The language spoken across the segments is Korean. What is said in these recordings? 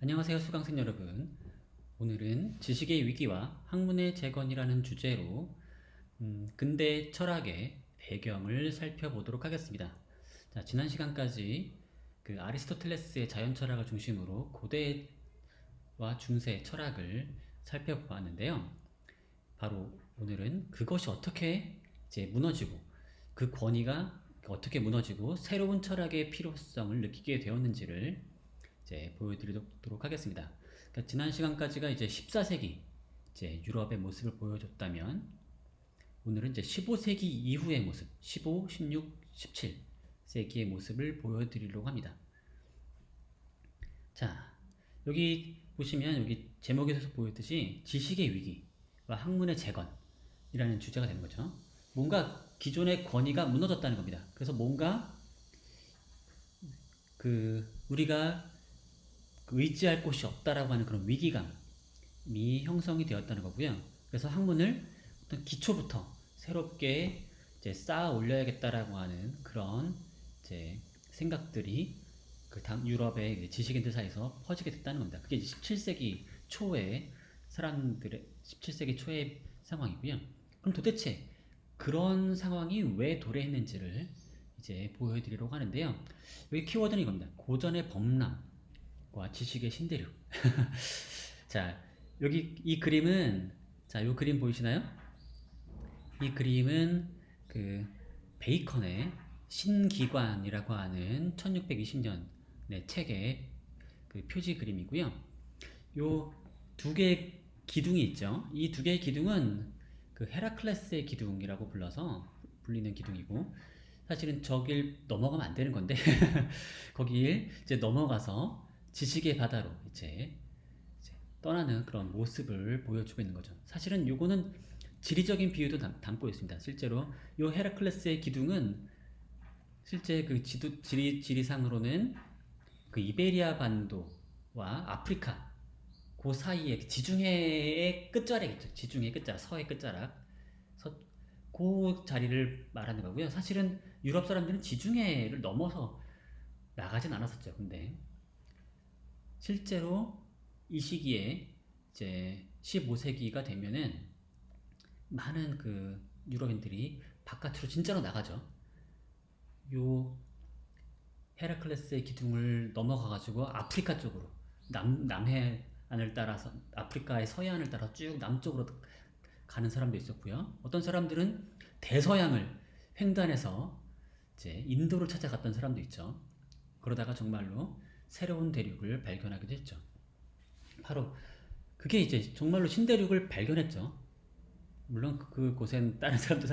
안녕하세요, 수강생 여러분. 오늘은 지식의 위기와 학문의 재건이라는 주제로 근대 철학의 배경을 살펴보도록 하겠습니다. 자, 지난 시간까지 그 아리스토텔레스의 자연 철학을 중심으로 고대와 중세 철학을 살펴보았는데요. 바로 오늘은 그것이 어떻게 이제 무너지고 그 권위가 어떻게 무너지고 새로운 철학의 필요성을 느끼게 되었는지를 이제 보여드리도록 하겠습니다. 그러니까 지난 시간까지가 이제 14세기 이제 유럽의 모습을 보여줬다면 오늘은 이제 15세기 이후의 모습, 15, 16, 17세기의 모습을 보여드리려고 합니다. 자, 여기 보시면 여기 제목에서 보였듯이 지식의 위기와 학문의 재건이라는 주제가 되는 거죠. 뭔가 기존의 권위가 무너졌다는 겁니다. 그래서 뭔가 우리가 의지할 곳이 없다라고 하는 그런 위기감이 형성이 되었다는 거고요. 그래서 학문을 어떤 기초부터 새롭게 이제 쌓아 올려야겠다라고 하는 그런 이제 생각들이 그 유럽의 지식인들 사이에서 퍼지게 됐다는 겁니다. 그게 17세기 초의 사람들의 17세기 초의 상황이고요. 그럼 도대체 그런 상황이 왜 도래했는지를 이제 보여드리려고 하는데요. 여기 키워드는 이겁니다. 고전의 범람과 지식의 신대륙. 자, 여기 이 그림은 자, 이 그림 보이시나요? 이 그림은 그 베이컨의 신기관이라고 하는 1620년의 책의 그 표지 그림이고요. 요 두 개의 기둥이 있죠. 이 두 개의 기둥은 그 헤라클레스의 기둥이라고 불리는 기둥이고 사실은 저길 넘어가면 안 되는 건데 거길 이제 넘어가서 지식의 바다로 이제 떠나는 그런 모습을 보여주고 있는 거죠. 사실은 요거는 지리적인 비유도 담고 있습니다. 실제로 요 헤라클레스의 기둥은 실제 그 지리상으로는 그 이베리아 반도와 아프리카 그 사이에 지중해의 끝자락이죠. 지중해 끝자락, 서해 끝자락. 그 자리를 말하는 거고요. 사실은 유럽 사람들은 지중해를 넘어서 나가진 않았었죠. 근데 실제로 이 시기에 이제 15세기가 되면은 많은 그 유럽인들이 바깥으로 진짜로 나가죠. 요 헤라클레스의 기둥을 넘어가가지고 아프리카 쪽으로 남해안을 따라서 아프리카의 서해안을 따라 쭉 남쪽으로 가는 사람도 있었고요. 어떤 사람들은 대서양을 횡단해서 이제 인도를 찾아갔던 사람도 있죠. 그러다가 정말로 새로운 대륙을 발견하기도 했죠. 바로 그게 이제 정말로 신대륙을 발견했죠. 물론 그곳엔 다른 사람도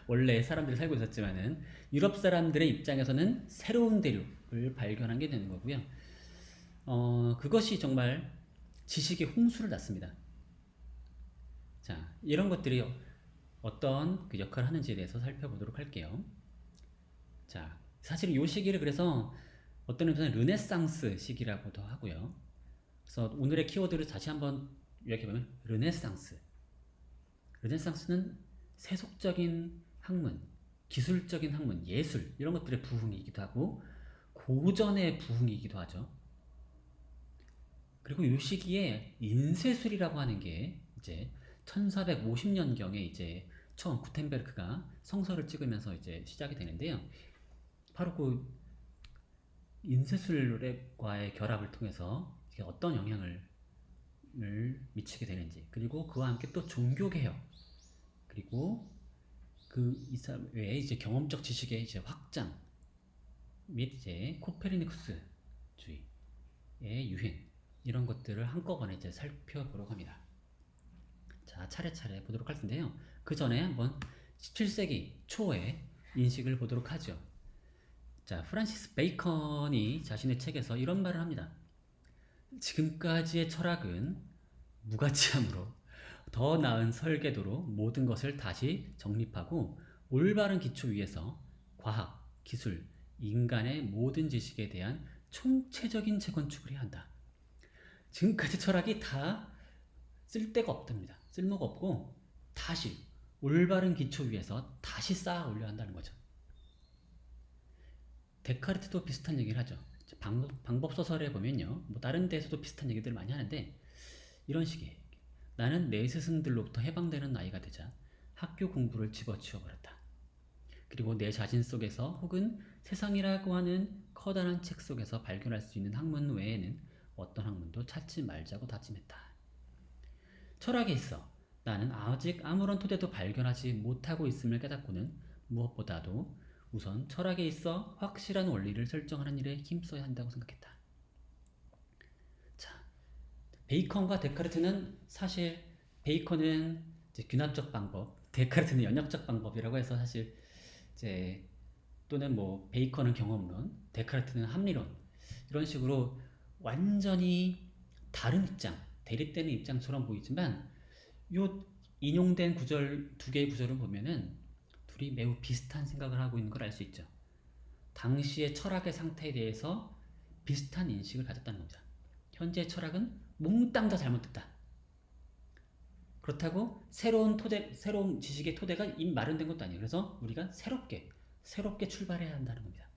원래 사람들이 살고 있었지만은 유럽 사람들의 입장에서는 새로운 대륙을 발견한 게 되는 거고요. 그것이 정말 지식의 홍수를 낳습니다. 자, 이런 것들이 어떤 그 역할을 하는지에 대해서 살펴보도록 할게요. 자, 사실 이 시기를 그래서 어떤 의미에서는 르네상스 시기라고도 하고요. 그래서 오늘의 키워드를 다시 한번 요약해보면 르네상스. 르네상스는 세속적인 학문, 기술적인 학문, 예술 이런 것들의 부흥이기도 하고 고전의 부흥이기도 하죠. 그리고 이 시기에 인쇄술이라고 하는 게 이제 1450년경에 이제 처음 구텐베르크가 성서를 찍으면서 이제 시작이 되는데요. 바로 그 인쇄술과의 결합을 통해서 이게 어떤 영향을 미치게 되는지, 그리고 그와 함께 또 종교개혁, 그리고 그 외에 이제 경험적 지식의 이제 확장 및 이제 코페르니쿠스주의의 유행 이런 것들을 한꺼번에 이제 살펴보려고 합니다. 자, 차례차례 보도록 할 텐데요. 그 전에 한번 17세기 초의 인식을 보도록 하죠. 자, 프란시스 베이컨이 자신의 책에서 이런 말을 합니다. 지금까지의 철학은 무가치함으로 더 나은 설계도로 모든 것을 다시 정립하고 올바른 기초 위에서 과학, 기술, 인간의 모든 지식에 대한 총체적인 재건축을 해야 한다. 지금까지 철학이 다 쓸데가 없답니다. 쓸모가 없고 다시 올바른 기초 위에서 다시 쌓아 올려야 한다는 거죠. 데카르트도 비슷한 얘기를 하죠. 방법 소설에 보면요, 뭐 다른 데서도 비슷한 얘기들 많이 하는데 이런 식이에요. 나는 내 스승들로부터 해방되는 나이가 되자 학교 공부를 집어치워 버렸다. 그리고 내 자신 속에서 혹은 세상이라고 하는 커다란 책 속에서 발견할 수 있는 학문 외에는 어떤 학문도 찾지 말자고 다짐했다. 철학에 있어 나는 아직 아무런 토대도 발견하지 못하고 있음을 깨닫고는 무엇보다도 우선 철학에 있어 확실한 원리를 설정하는 일에 힘써야 한다고 생각했다. 자, 베이컨과 데카르트는 사실 베이컨은 이제 균합적 방법, 데카르트는 연역적 방법이라고 해서 사실 이제 또는 뭐 베이컨은 경험론, 데카르트는 합리론 이런 식으로 완전히 다른 입장, 대립되는 입장처럼 보이지만 요 인용된 구절 두 개의 구절을 보면은 둘이 매우 비슷한 생각을 하고 있는 걸 알 수 있죠. 당시의 철학의 상태에 대해서 비슷한 인식을 가졌다는 겁니다. 현재 철학은 몽땅 다 잘못됐다. 그렇다고 새로운 지식의 토대가 이미 마련된 것도 아니에요. 그래서 우리가 새롭게 출발해야 한다는 겁니다.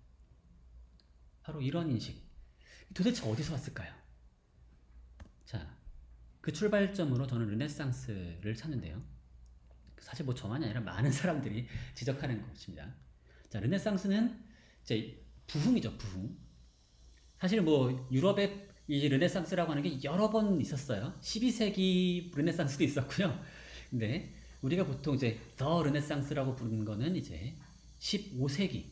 바로 이런 인식. 도대체 어디서 왔을까요? 자, 그 출발점으로 저는 르네상스를 찾는데요. 사실 뭐 저만이 아니라 많은 사람들이 지적하는 것입니다. 자, 르네상스는 이제 부흥이죠, 부흥. 사실 뭐 유럽에 이 르네상스라고 하는 게 여러 번 있었어요. 12세기 르네상스도 있었고요. 근데 우리가 보통 이제 더 르네상스라고 부르는 거는 이제 15세기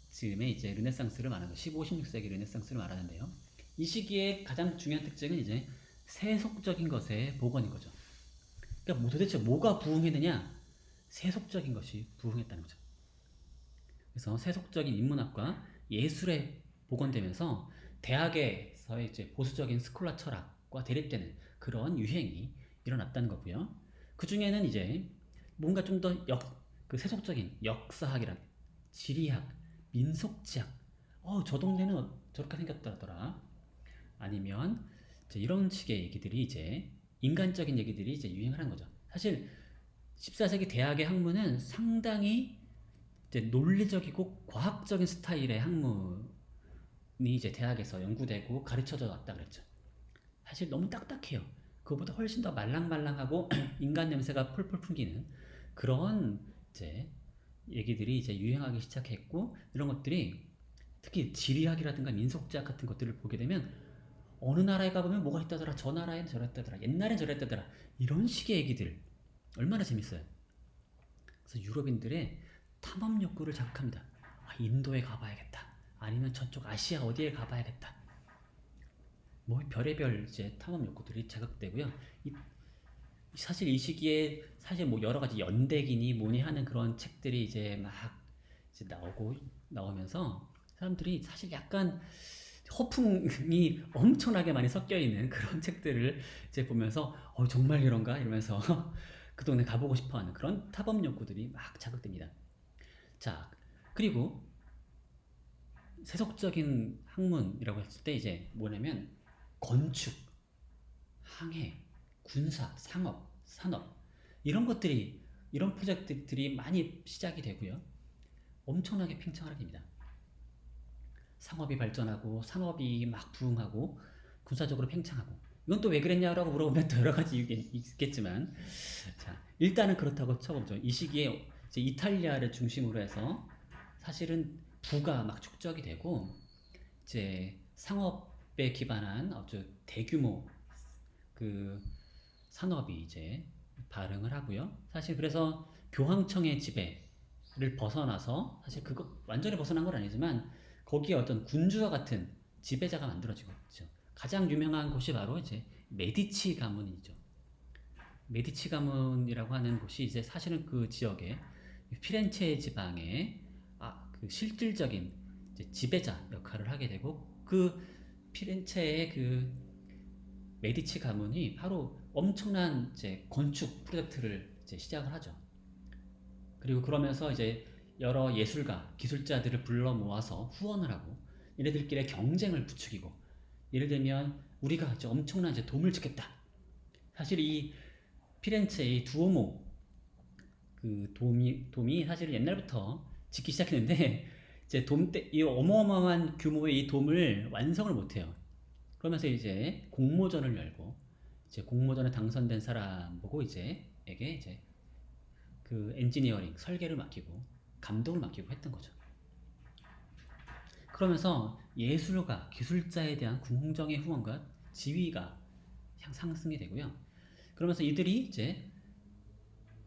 즈음에 이제 르네상스를 말하는 거, 15, 16세기 르네상스를 말하는데요. 이 시기의 가장 중요한 특징은 이제 세속적인 것의 복원인 거죠. 그러니까 뭐 도대체 뭐가 부흥했느냐? 세속적인 것이 부흥했다는 거죠. 그래서 세속적인 인문학과 예술에 복원되면서 대학에서의 이제 보수적인 스콜라 철학과 대립되는 그런 유행이 일어났다는 거고요. 그 중에는 이제 뭔가 좀 더 그 세속적인 역사학이란 지리학, 민속지학, 저 동네는 저렇게 생겼더라. 아니면 이제 이런 식의 얘기들이 이제 인간적인 얘기들이 이제 유행을 한 거죠. 사실 14세기 대학의 학문은 상당히 이제 논리적이고 과학적인 스타일의 학문이 이제 대학에서 연구되고 가르쳐져 왔다 그랬죠. 사실 너무 딱딱해요. 그거보다 훨씬 더 말랑말랑하고 인간 냄새가 폴폴 풍기는 그런 이제 얘기들이 이제 유행하기 시작했고 이런 것들이 특히 지리학이라든가 민속지학 같은 것들을 보게 되면 어느 나라에 가보면 뭐가 있다더라, 저 나라엔 저랬다더라, 옛날엔 저랬다더라 이런 식의 얘기들 얼마나 재밌어요. 그래서 유럽인들의 탐험 욕구를 자극합니다. 인도에 가봐야겠다. 아니면 저쪽 아시아 어디에 가봐야겠다. 뭐 별의별 이제 탐험 욕구들이 자극되고요. 사실 이 시기에 사실 뭐 여러 가지 연대기니 뭐니 하는 그런 책들이 이제 막 이제 나오면서 사람들이 사실 약간 허풍이 엄청나게 많이 섞여 있는 그런 책들을 이제 보면서 정말 이런가 이러면서 그 동네 가보고 싶어하는 그런 탐험 욕구들이 막 자극됩니다. 자, 그리고 세속적인 학문이라고 했을 때 이제 뭐냐면 건축, 항해, 군사, 상업, 산업 이런 것들이 이런 프로젝트들이 많이 시작이 되고요. 엄청나게 팽창하게 됩니다. 상업이 발전하고 산업이 막 부흥하고 군사적으로 팽창하고 이건 또 왜 그랬냐라고 물어보면 또 여러 가지 이유가 있겠지만 자, 일단은 그렇다고 쳐보죠. 이 시기에 이제 이탈리아를 중심으로 해서 사실은 부가 막 축적이 되고 이제 상업에 기반한 아주 대규모 그 산업이 이제 발흥을 하고요. 사실 그래서 교황청의 지배를 벗어나서 사실 그거 완전히 벗어난 건 아니지만 거기에 어떤 군주와 같은 지배자가 만들어지고 있죠. 가장 유명한 곳이 바로 이제 메디치 가문이죠. 메디치 가문이라고 하는 곳이 이제 사실은 그 지역에 피렌체 지방의 그 실질적인 이제 지배자 역할을 하게 되고 그 피렌체의 그 메디치 가문이 바로 엄청난 이제 건축 프로젝트를 이제 시작을 하죠. 그리고 그러면서 이제 여러 예술가, 기술자들을 불러 모아서 후원을 하고 얘네들끼리 경쟁을 부추기고 예를 들면 우리가 이제 엄청난 이제 돔을 짓겠다. 사실 이 피렌체의 두오모 그 돔이 사실은 옛날부터 짓기 시작했는데 이제 이 어마어마한 규모의 이 돔을 완성을 못해요. 그러면서 이제 공모전을 열고 이제 공모전에 당선된 사람 보고 에게 이제 그 엔지니어링 설계를 맡기고 감독을 맡기고 했던 거죠. 그러면서 예술가, 기술자에 대한 궁정의 후원과 지위가 상승이 되고요. 그러면서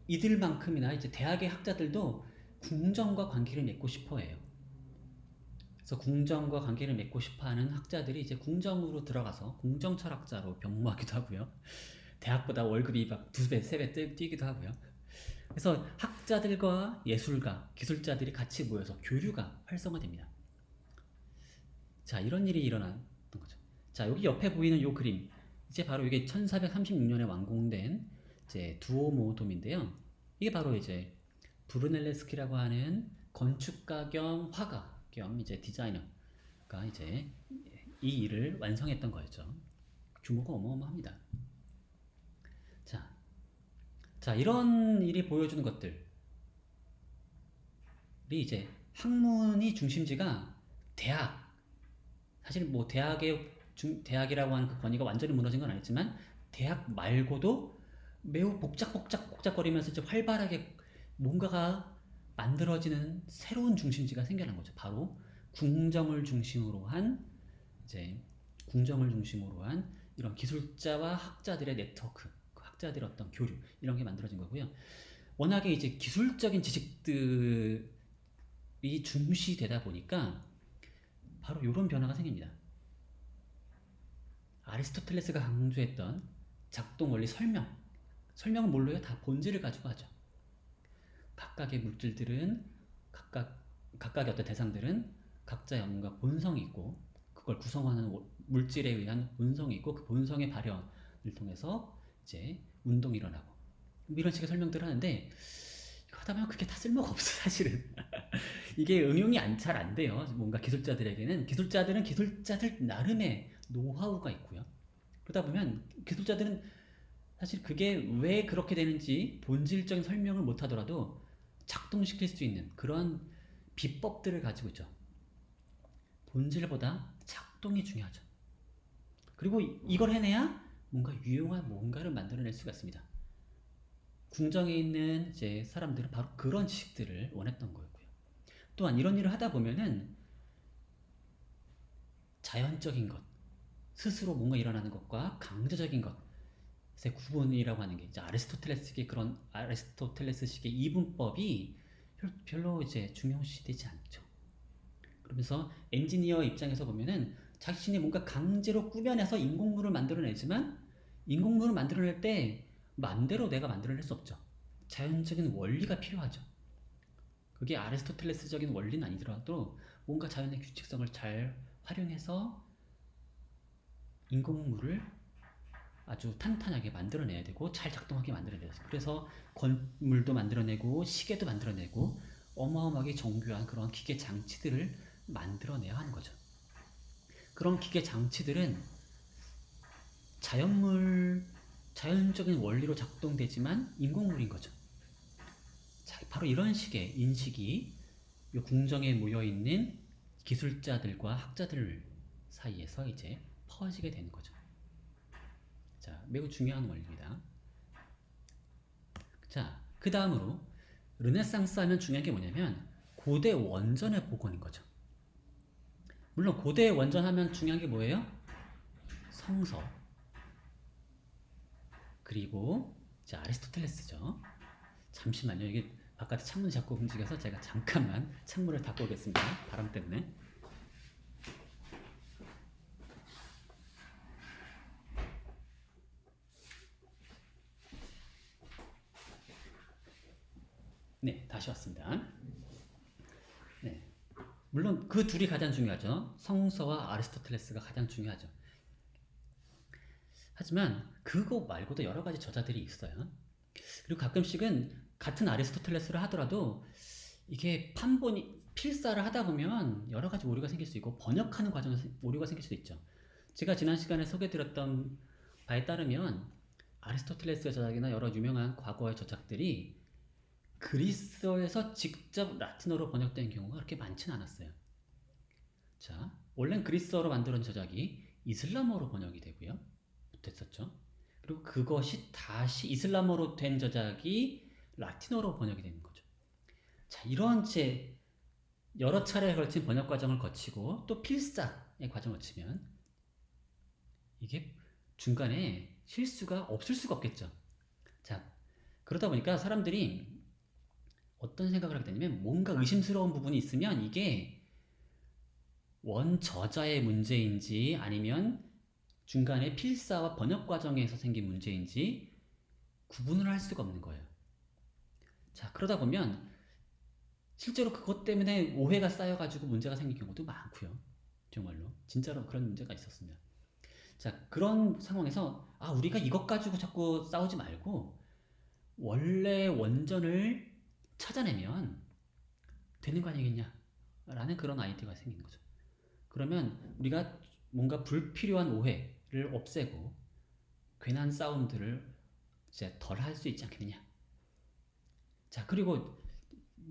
이들만큼이나 이제 대학의 학자들도 궁정과 관계를 맺고 싶어 해요. 그래서 궁정과 관계를 맺고 싶어 하는 학자들이 이제 궁정으로 들어가서 궁정 철학자로 병무하기도 하고요. 대학보다 월급이 막 2배, 3배 뛰기도 하고요. 그래서 학자들과 예술가, 기술자들이 같이 모여서 교류가 활성화됩니다. 자, 이런 일이 일어났던 거죠. 자, 여기 옆에 보이는 이 그림, 이제 바로 이게 1436년에 완공된 이제 두오모 돔인데요. 이게 바로 이제 브루넬레스키라고 하는 건축가 겸 화가 겸 이제 디자이너가 이제 이 일을 완성했던 거였죠. 규모가 어마어마합니다. 자, 이런 일이 보여주는 것들이 이제 학문이 중심지가 대학, 사실 뭐 대학이라고 하는 그 권위가 완전히 무너진 건 아니지만 대학 말고도 매우 복작거리면서 이제 활발하게 뭔가가 만들어지는 새로운 중심지가 생겨난 거죠. 바로 궁정을 중심으로 한 이런 기술자와 학자들의 네트워크, 그 학자들의 어떤 교류 이런 게 만들어진 거고요. 워낙에 이제 기술적인 지식들이 중시되다 보니까 바로 이런 변화가 생깁니다. 아리스토텔레스가 강조했던 작동 원리 설명은 뭘로 해요? 다 본질을 가지고 하죠. 각각의 물질들은 각각의 어떤 대상들은 각자의 뭔가 본성이 있고 그걸 구성하는 물질에 의한 본성이 있고 그 본성의 발현을 통해서 이제 운동이 일어나고 이런 식의 설명들을 하는데 하다 보면 그게 다 쓸모가 없어 사실은. 이게 응용이 잘 안 돼요. 뭔가 기술자들에게는 기술자들 나름의 노하우가 있고요. 그러다 보면 기술자들은 사실 그게 왜 그렇게 되는지 본질적인 설명을 못 하더라도 작동시킬 수 있는 그런 비법들을 가지고 있죠. 본질보다 작동이 중요하죠. 그리고 이걸 해내야 뭔가 유용한 뭔가를 만들어낼 수가 있습니다. 궁정에 있는 이제 사람들은 바로 그런 지식들을 원했던 거였고요. 또한 이런 일을 하다 보면은 자연적인 것, 스스로 뭔가 일어나는 것과 강제적인 것의 구분이라고 하는 게 이제 아리스토텔레스식의 이분법이 별로 이제 중요시되지 않죠. 그러면서 엔지니어 입장에서 보면은 자신이 뭔가 강제로 꾸며내서 인공물을 만들어내지만 인공물을 만들어낼 때 맘대로 내가 만들어낼 수 없죠. 자연적인 원리가 필요하죠. 그게 아리스토텔레스적인 원리는 아니더라도 뭔가 자연의 규칙성을 잘 활용해서 인공물을 아주 탄탄하게 만들어내야 되고 잘 작동하게 만들어내야 돼요. 그래서 건물도 만들어내고 시계도 만들어내고 어마어마하게 정교한 그런 기계 장치들을 만들어내야 하는 거죠. 그런 기계 장치들은 자연적인 원리로 작동되지만 인공물인 거죠. 자, 바로 이런 식의 인식이 이 궁정에 모여있는 기술자들과 학자들 사이에서 이제 퍼지게 되는 거죠. 자, 매우 중요한 원리입니다. 자, 그 다음으로 르네상스 하면 중요한 게 뭐냐면 고대 원전의 복원인 거죠. 물론 고대 원전 하면 중요한 게 뭐예요? 성서 그리고 이제 아리스토텔레스죠. 잠시만요. 이게 바깥에 창문이 자꾸 움직여서 제가 잠깐만 창문을 닫고 오겠습니다. 바람 때문에. 네, 다시 왔습니다. 네. 물론 그 둘이 가장 중요하죠. 성서와 아리스토텔레스가 가장 중요하죠. 하지만 그거 말고도 여러 가지 저자들이 있어요. 그리고 가끔씩은 같은 아리스토텔레스를 하더라도 이게 필사를 하다 보면 여러 가지 오류가 생길 수 있고 번역하는 과정에서 오류가 생길 수 있죠. 제가 지난 시간에 소개드렸던 바에 따르면 아리스토텔레스의 저작이나 여러 유명한 과거의 저작들이 그리스어에서 직접 라틴어로 번역된 경우가 그렇게 많지는 않았어요. 자, 원래는 그리스어로 만들어진 저작이 이슬람어로 번역이 되고요. 됐었죠. 그리고 그것이 다시 이슬람어로 된 저작이 라틴어로 번역이 되는 거죠. 자, 이런 채 여러 차례에 걸친 번역 과정을 거치고 또 필사의 과정을 거치면 이게 중간에 실수가 없을 수가 없겠죠. 자, 그러다 보니까 사람들이 어떤 생각을 하게 되냐면 뭔가 의심스러운 부분이 있으면 이게 원 저자의 문제인지 아니면 중간에 필사와 번역 과정에서 생긴 문제인지 구분을 할 수가 없는 거예요. 자, 그러다 보면 실제로 그것 때문에 오해가 쌓여가지고 문제가 생긴 경우도 많고요. 정말로 진짜로 그런 문제가 있었습니다. 자, 그런 상황에서 우리가 이것 가지고 자꾸 싸우지 말고 원래 원전을 찾아내면 되는 거 아니겠냐 라는 그런 아이디어가 생기는 거죠. 그러면 우리가 뭔가 불필요한 오해를 없애고 괜한 싸움들을 이제 덜 할 수 있지 않겠느냐. 자, 그리고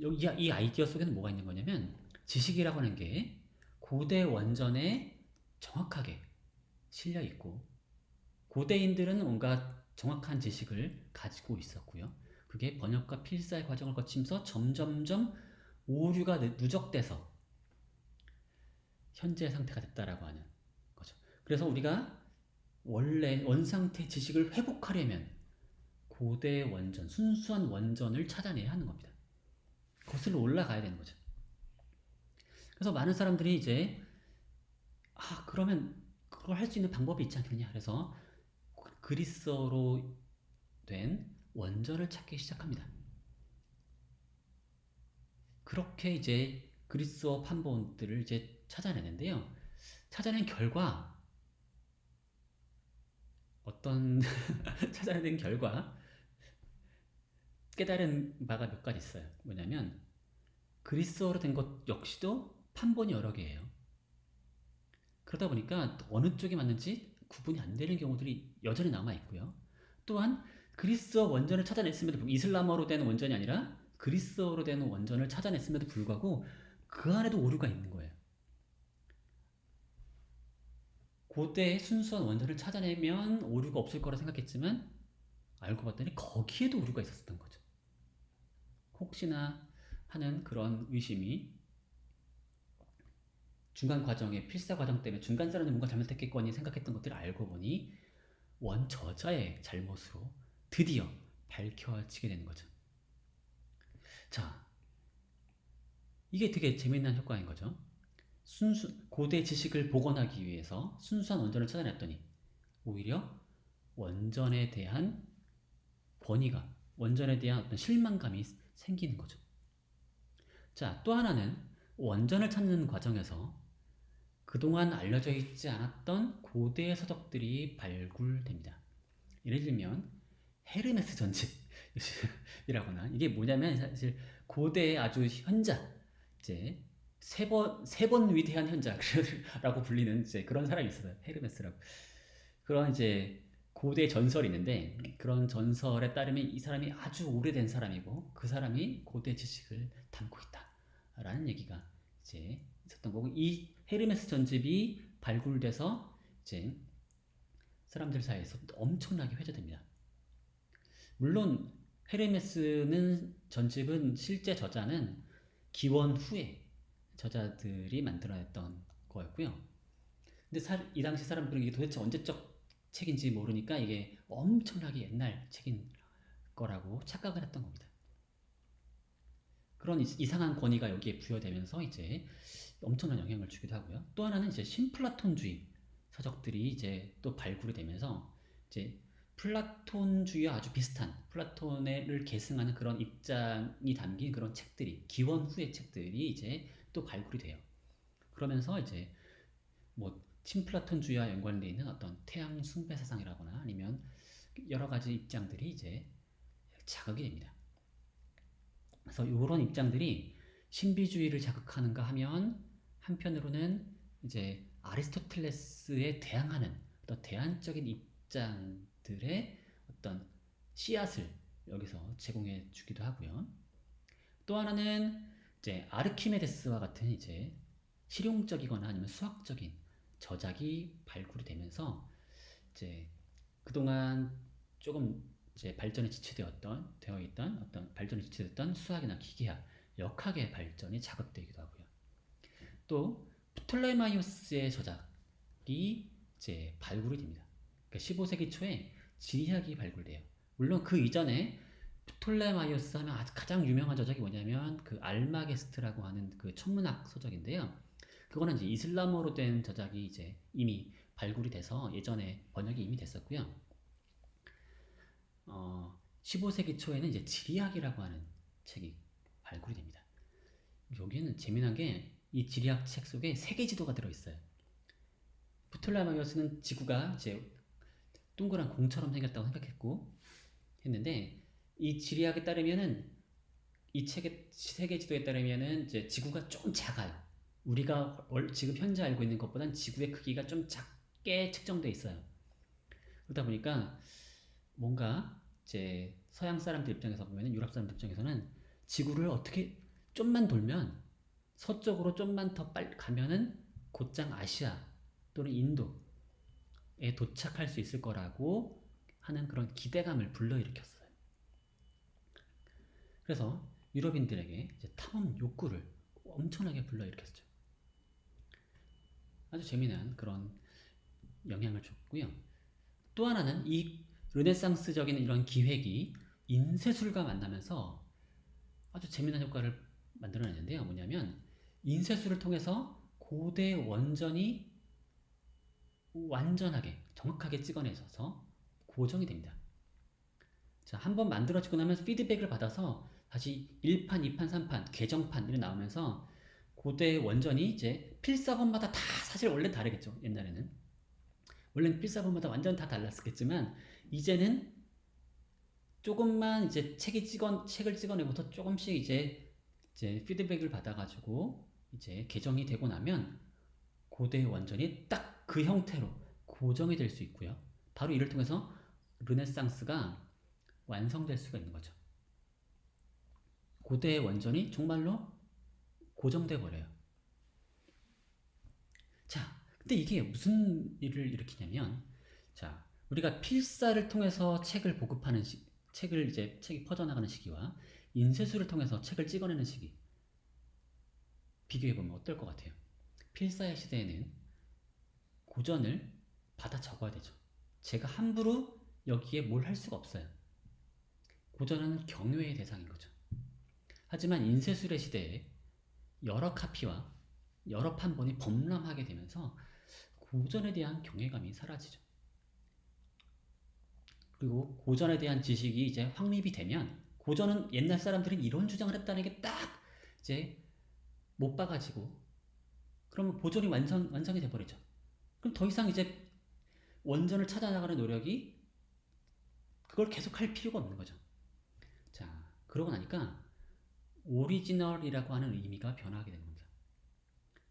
여기 이 아이디어 속에는 뭐가 있는 거냐면 지식이라고 하는 게 고대 원전에 정확하게 실려 있고 고대인들은 온갖 정확한 지식을 가지고 있었고요. 그게 번역과 필사의 과정을 거치면서 점점점 오류가 누적돼서 현재 상태가 됐다라고 하는 거죠. 그래서 우리가 원래 원상태 지식을 회복하려면 고대 원전, 순수한 원전을 찾아내야 하는 겁니다. 거슬러 올라가야 되는 거죠. 그래서 많은 사람들이 이제 그러면 그걸 할 수 있는 방법이 있지 않겠느냐. 그래서 그리스어로 된 원전을 찾기 시작합니다. 그렇게 이제 그리스어 판본들을 이제 찾아내는데요. 찾아낸 결과 찾아낸 결과 깨달은 바가 몇 가지 있어요. 뭐냐면 그리스어로 된 것 역시도 판본이 여러 개예요. 그러다 보니까 어느 쪽이 맞는지 구분이 안 되는 경우들이 여전히 남아 있고요. 또한 그리스어 원전을 찾아냈음에도 불구하고 이슬람어로 된 원전이 아니라 그리스어로 된 원전을 찾아냈음에도 불구하고 그 안에도 오류가 있는 거예요. 고대의 순수한 원전을 찾아내면 오류가 없을 거라 생각했지만 알고 봤더니 거기에도 오류가 있었던 거죠. 혹시나 하는 그런 의심이 중간 과정에 필사 과정 때문에 중간 사람이 뭔가 잘못했겠거니 생각했던 것들을 알고 보니 원 저자의 잘못으로 드디어 밝혀지게 되는 거죠. 자, 이게 되게 재미난 효과인 거죠. 고대 지식을 복원하기 위해서 순수한 원전을 찾아냈더니 오히려 원전에 대한 권위가, 원전에 대한 어떤 실망감이 생기는 거죠. 자, 또 하나는 원전을 찾는 과정에서 그동안 알려져 있지 않았던 고대 서적들이 발굴됩니다. 예를 들면 헤르메스 전집이라거나 이게 뭐냐면 사실 고대의 아주 현자, 이제 세 번 위대한 현자라고 불리는 이제 그런 사람이 있어요. 헤르메스라고. 그런 이제 고대 전설이 있는데 그런 전설에 따르면 이 사람이 아주 오래된 사람이고 그 사람이 고대 지식을 담고 있다라는 얘기가 이제 있었던 거고 이 헤르메스 전집이 발굴돼서 이제 사람들 사이에서 엄청나게 회자됩니다. 물론 헤르메스는 전집은 실제 저자는 기원 후에 저자들이 만들어냈던 거였고요. 근데 이 당시 사람들은 이게 도대체 언제적 책인지 모르니까 이게 엄청나게 옛날 책인 거라고 착각을 했던 겁니다. 그런 이상한 권위가 여기에 부여되면서 이제 엄청난 영향을 주기도 하고요. 또 하나는 이제 신플라톤주의 서적들이 이제 또 발굴이 되면서 이제 플라톤주의와 아주 비슷한 플라톤을 계승하는 그런 입장이 담긴 그런 책들이 기원 후의 책들이 이제 또 발굴이 돼요. 그러면서 이제 뭐 친플라톤주의와 연관되어 있는 어떤 태양 숭배 사상이라거나 아니면 여러 가지 입장들이 이제 자극이 됩니다. 그래서 이런 입장들이 신비주의를 자극하는가 하면 한편으로는 이제 아리스토텔레스에 대항하는 어떤 대안적인 입장들의 어떤 씨앗을 여기서 제공해 주기도 하고요. 또 하나는 이제 아르키메데스와 같은 이제 실용적이거나 아니면 수학적인 저작이 발굴이 되면서 이제 그동안 조금 이제 발전에 지체되었던 되어 있던 어떤 발전에 지체됐던 수학이나 기계학, 역학의 발전이 자극되기도 하고요. 또 프톨레마이오스의 저작이 이제 발굴이 됩니다. 그러니까 15세기 초에 지리학이 발굴돼요. 물론 그 이전에 프톨레마이오스 하면 가장 유명한 저작이 뭐냐면 그 알마게스트라고 하는 그 천문학 서적인데요. 그거는 이제 이슬람어로 된 저작이 이제 이미 발굴이 돼서 예전에 번역이 이미 됐었고요. 15세기 초에는 이제 지리학이라고 하는 책이 발굴이 됩니다. 여기는 재미난 게 이 지리학 책 속에 세계 지도가 들어있어요. 프톨레마이오스는 지구가 이제 동그란 공처럼 생겼다고 생각했고 했는데 이 지리학에 따르면은 이 책의 세계 지도에 따르면은 이제 지구가 좀 작아요. 우리가 지금 현재 알고 있는 것보단 지구의 크기가 좀 작게 측정돼 있어요. 그러다 보니까 뭔가 이제 서양 사람들 입장에서 보면은 유럽 사람들 입장에서는 지구를 어떻게 좀만 돌면 서쪽으로 좀만 더 빨리 가면은 곧장 아시아 또는 인도에 도착할 수 있을 거라고 하는 그런 기대감을 불러일으켰어요. 그래서 유럽인들에게 이제 탐험 욕구를 엄청나게 불러일으켰죠. 아주 재미난 그런 영향을 줬고요. 또 하나는 이 르네상스적인 이런 기획이 인쇄술과 만나면서 아주 재미난 효과를 만들어냈는데요. 뭐냐면 인쇄술을 통해서 고대 원전이 완전하게 정확하게 찍어내져서 고정이 됩니다. 자, 한번 만들어지고 나면 피드백을 받아서 다시 1판, 2판, 3판, 개정판 이렇게 나오면서 고대 원전이 이제 필사본마다 다 사실 원래 다르겠죠. 옛날에는 원래는 필사본마다 완전 다 달랐겠지만 이제는 조금만 이제 책을 찍어내고서 조금씩 이제 피드백을 받아가지고 이제 개정이 되고 나면 고대 원전이 딱 그 형태로 고정이 될 수 있고요. 바로 이를 통해서 르네상스가 완성될 수가 있는 거죠. 고대 원전이 정말로 고정돼 버려요. 자, 근데 이게 무슨 일을 일으키냐면, 자, 우리가 필사를 통해서 책을 보급하는 책이 퍼져나가는 시기와 인쇄술을 통해서 책을 찍어내는 시기 비교해 보면 어떨 것 같아요? 필사의 시대에는 고전을 받아 적어야 되죠. 제가 함부로 여기에 뭘 할 수가 없어요. 고전은 경외의 대상인 거죠. 하지만 인쇄술의 시대에 여러 카피와 여러 판본이 범람하게 되면서 고전에 대한 경외감이 사라지죠. 그리고 고전에 대한 지식이 이제 확립이 되면 고전은 옛날 사람들은 이런 주장을 했다는 게 딱 이제 못 봐가지고 그러면 보존이 완성이 돼버리죠. 그럼 더 이상 이제 원전을 찾아나가는 노력이 그걸 계속할 필요가 없는 거죠. 자, 그러고 나니까 오리지널이라고 하는 의미가 변화하게 되는 겁니다.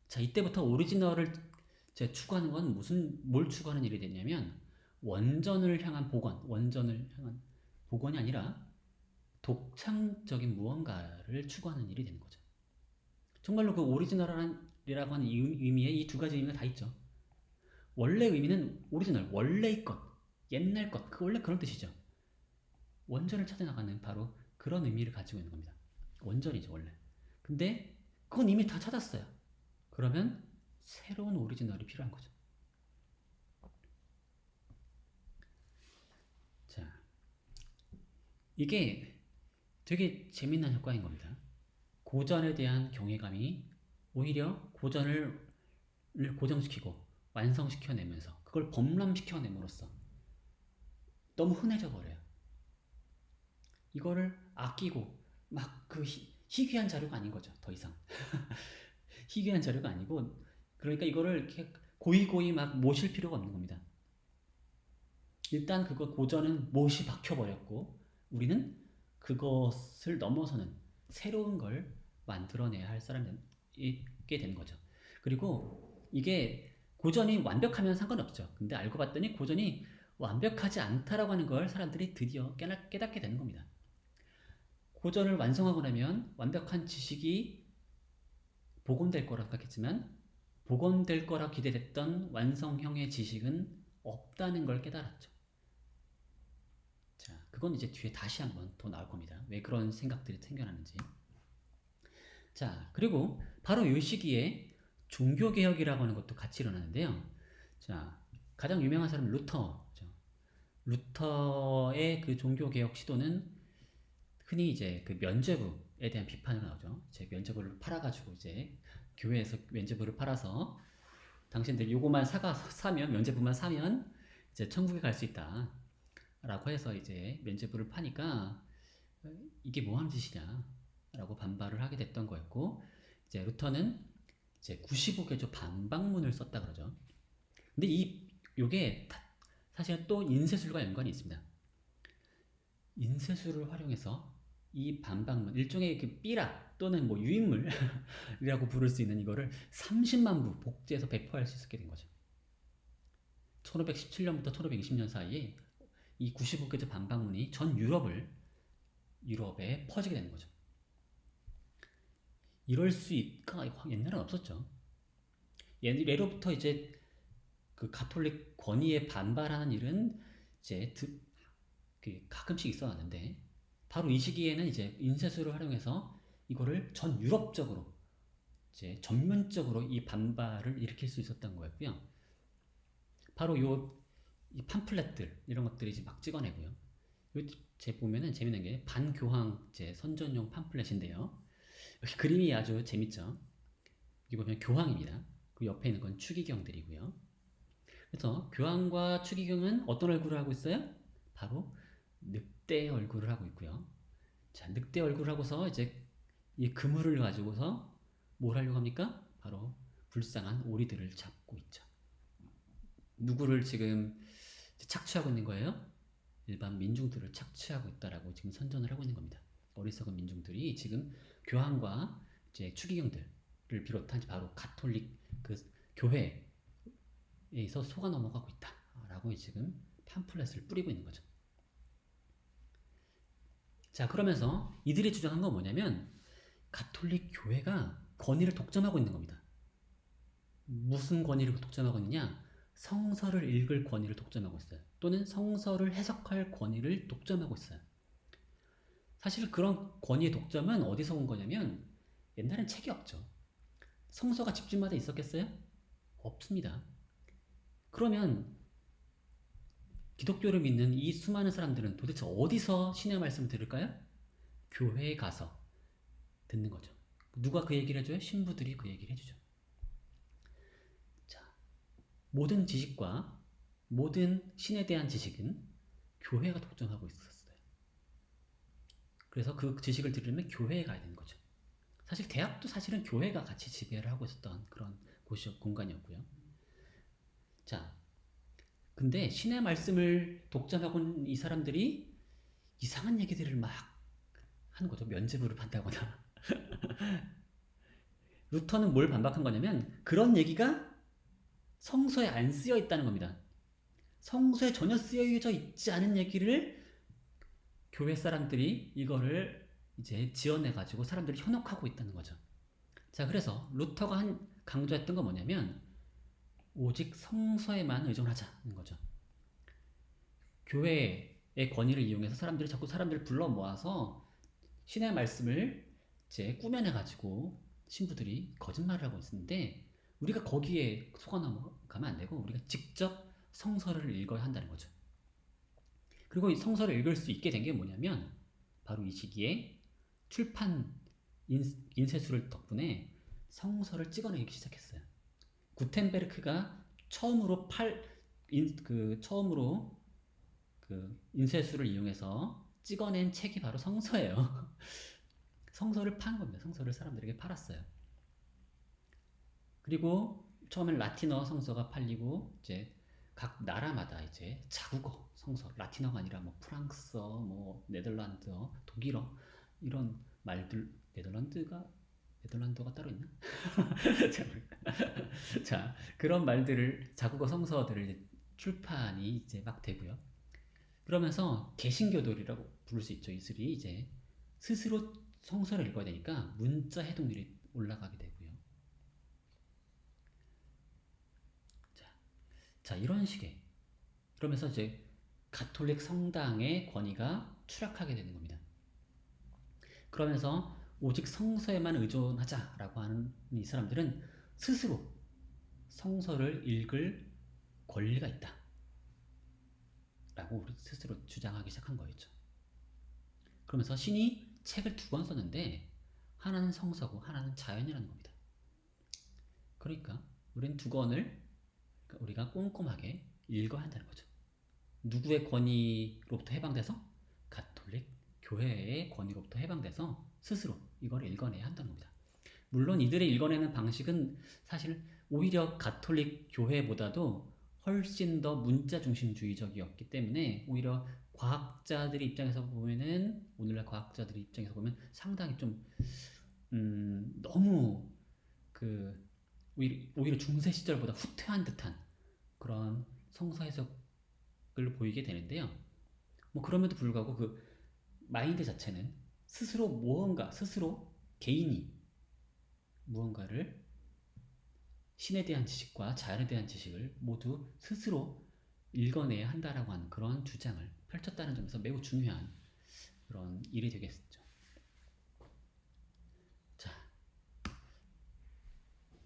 자, 이때부터 오리지널을 추구하는 건 뭘 추구하는 일이 됐냐면 원전을 향한 복원이 아니라 독창적인 무언가를 추구하는 일이 되는 거죠. 정말로 그 오리지널이라고 하는 의미에 이 두 가지 의미가 다 있죠. 원래 의미는 오리지널, 원래의 것, 옛날 것, 원래 그런 뜻이죠. 원전을 찾아나가는 바로 그런 의미를 가지고 있는 겁니다. 원전이죠, 원래. 근데 그건 이미 다 찾았어요. 그러면 새로운 오리지널이 필요한 거죠. 자, 이게 되게 재미난 효과인 겁니다. 고전에 대한 경외감이 오히려 고전을 고정시키고 완성시켜내면서 그걸 범람시켜냄으로써 너무 흔해져 버려요. 이거를 아끼고 막 그 희귀한 자료가 아닌 거죠. 더 이상 희귀한 자료가 아니고 그러니까 이거를 이렇게 고이고이 막 모실 필요가 없는 겁니다. 일단 그거 고전은 못이 박혀버렸고 우리는 그것을 넘어서는 새로운 걸 만들어내야 할 사람이 있게 되는 거죠. 그리고 이게 고전이 완벽하면 상관없죠. 근데 알고 봤더니 고전이 완벽하지 않다라고 하는 걸 사람들이 드디어 깨닫게 되는 겁니다. 고전을 완성하고 나면 완벽한 지식이 복원될 거라 생각했지만 복원될 거라 기대됐던 완성형의 지식은 없다는 걸 깨달았죠. 자, 그건 이제 뒤에 다시 한번 더 나올 겁니다. 왜 그런 생각들이 생겨나는지. 자, 그리고 바로 이 시기에 종교개혁이라고 하는 것도 같이 일어나는데요. 자, 가장 유명한 사람은 루터죠. 루터의 그 종교개혁 시도는 흔히 이제 그 면죄부에 대한 비판이 나오죠. 이제 면죄부를 팔아가지고 이제 교회에서 면죄부를 팔아서 당신들 요거만 사면 면죄부만 사면 이제 천국에 갈 수 있다. 라고 해서 이제 면죄부를 파니까 이게 뭐 하는 짓이냐 라고 반발을 하게 됐던 거였고 이제 루터는 이제 95개조 반박문을 썼다 그러죠. 근데 요게 사실 또 인쇄술과 연관이 있습니다. 인쇄술을 활용해서 이 반박문 일종의 그 삐라 또는 뭐 유인물이라고 부를 수 있는 이거를 30만 부 복제해서 배포할 수 있게 된 거죠. 1517년부터 1520년 사이에 이 95개조 반박문이 전 유럽에 퍼지게 되는 거죠. 이럴 수 있까 옛날엔 없었죠. 예로부터 이제 그 가톨릭 권위에 반발하는 일은 이제 가끔씩 있어왔는데 바로 이 시기에는 이제 인쇄술을 활용해서 이거를 전 유럽적으로 이제 전면적으로 이 반발을 일으킬 수 있었던 거였고요. 바로 이 팜플렛들 이런 것들이 이제 막 찍어내고요. 제 보면은 재밌는 게 반교황 제 선전용 팜플렛인데요. 여기 그림이 아주 재밌죠. 여기 보면 교황입니다. 그 옆에 있는 건 추기경들이고요. 그래서 교황과 추기경은 어떤 얼굴을 하고 있어요? 바로 늑대 얼굴을 하고 있고요. 자, 늑대 얼굴을 하고서 이제 이 그물을 가지고서 뭘 하려고 합니까? 바로 불쌍한 오리들을 잡고 있죠. 누구를 지금 착취하고 있는 거예요? 일반 민중들을 착취하고 있다라고 지금 선전을 하고 있는 겁니다. 어리석은 민중들이 지금 교황과 이제 추기경들을 비롯한 바로 가톨릭 그 교회에서 속아 넘어가고 있다라고 지금 팜플렛을 뿌리고 있는 거죠. 자, 그러면서 이들이 주장한 건 뭐냐면 가톨릭 교회가 권위를 독점하고 있는 겁니다. 무슨 권위를 독점하고 있느냐? 성서를 읽을 권위를 독점하고 있어요. 또는 성서를 해석할 권위를 독점하고 있어요. 사실 그런 권위의 독점은 어디서 온 거냐면 옛날엔 책이 없죠. 성서가 집집마다 있었겠어요? 없습니다. 그러면 기독교를 믿는 이 수많은 사람들은 도대체 어디서 신의 말씀을 들을까요? 교회에 가서 듣는 거죠. 누가 그 얘기를 해줘요? 신부들이 그 얘기를 해주죠. 자, 모든 지식과 모든 신에 대한 지식은 교회가 독점하고 있었어요. 그래서 그 지식을 들으려면 교회에 가야 되는 거죠. 사실 대학도 사실은 교회가 같이 지배를 하고 있었던 그런 공간이었고요. 자, 근데 신의 말씀을 독점하고 있는 이 사람들이 이상한 얘기들을 막 하는 거죠. 면죄부를 판다거나. 루터는 뭘 반박한 거냐면 그런 얘기가 성서에 안 쓰여 있다는 겁니다. 성서에 전혀 쓰여져 있지 않은 얘기를 교회 사람들이 이거를 이제 지어내가지고 사람들이 현혹하고 있다는 거죠. 자, 그래서 루터가 강조했던 건 뭐냐면 오직 성서에만 의존하자는 거죠. 교회의 권위를 이용해서 자꾸 사람들을 불러 모아서 신의 말씀을 이제 꾸며내가지고 신부들이 거짓말을 하고 있는데 우리가 거기에 속아 넘어가면 안 되고 우리가 직접 성서를 읽어야 한다는 거죠. 그리고 이 성서를 읽을 수 있게 된 게 뭐냐면 바로 이 시기에 출판 인쇄술을 덕분에 성서를 찍어내기 시작했어요. 구텐베르크가 처음으로 인쇄술을 이용해서 찍어낸 책이 바로 성서예요. 성서를 판 겁니다. 성서를 사람들에게 팔았어요. 그리고 처음엔 라틴어 성서가 팔리고 이제 각 나라마다 이제 자국어 성서, 라틴어가 아니라 뭐 프랑스어, 뭐 네덜란드어, 독일어 이런 말들 네덜란드어가 따로 있나? 자, 그런 말들을 자국어 성서들을 이제 출판이 이제 막 되고요. 그러면서 개신교들이라고 부를 수 있죠. 이들이 이제 스스로 성서를 읽어야 되니까 문자 해독률이 올라가게 되고요. 자, 이런 식의 그러면서 이제 가톨릭 성당의 권위가 추락하게 되는 겁니다. 그러면서 오직 성서에만 의존하자라고 하는 이 사람들은 스스로 성서를 읽을 권리가 있다 라고 스스로 주장하기 시작한 거였죠. 그러면서 신이 책을 두 권 썼는데 하나는 성서고 하나는 자연이라는 겁니다. 그러니까 우리는 두 권을 우리가 꼼꼼하게 읽어야 한다는 거죠. 누구의 권위로부터 해방돼서? 가톨릭 교회의 권위로부터 해방돼서 스스로 이걸 읽어내야 한다는 겁니다. 물론 이들의 읽어내는 방식은 사실 오히려 가톨릭 교회보다도 훨씬 더 문자 중심주의적이었기 때문에 오히려 과학자들의 입장에서 보면은 오늘날 과학자들의 입장에서 보면 상당히 좀 너무 그 오히려 중세 시절보다 후퇴한 듯한 그런 성서 해석을 보이게 되는데요. 뭐 그럼에도 불구하고 그 마인드 자체는 스스로 개인이 무언가를 신에 대한 지식과 자연에 대한 지식을 모두 스스로 읽어내야 한다라고 하는 그런 주장을 펼쳤다는 점에서 매우 중요한 그런 일이 되겠죠.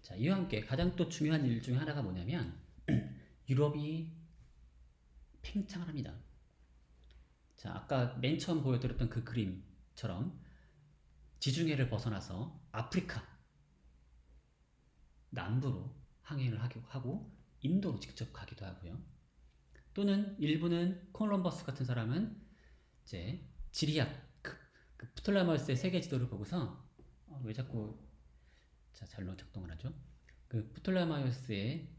자, 이와 함께 가장 또 중요한 일 중에 하나가 뭐냐면 유럽이 팽창을 합니다. 자, 아까 맨 처음 보여드렸던 그 그림처럼 지중해를 벗어나서 아프리카 남부로 항해를 하고 인도로 직접 가기도 하고요. 또는 일부는 콜럼버스 같은 사람은 이제 지리학 그 프톨레마이오스의 세계 지도를 보고서 왜 자꾸 잘못 작동을 하죠? 그 프톨레마이오스의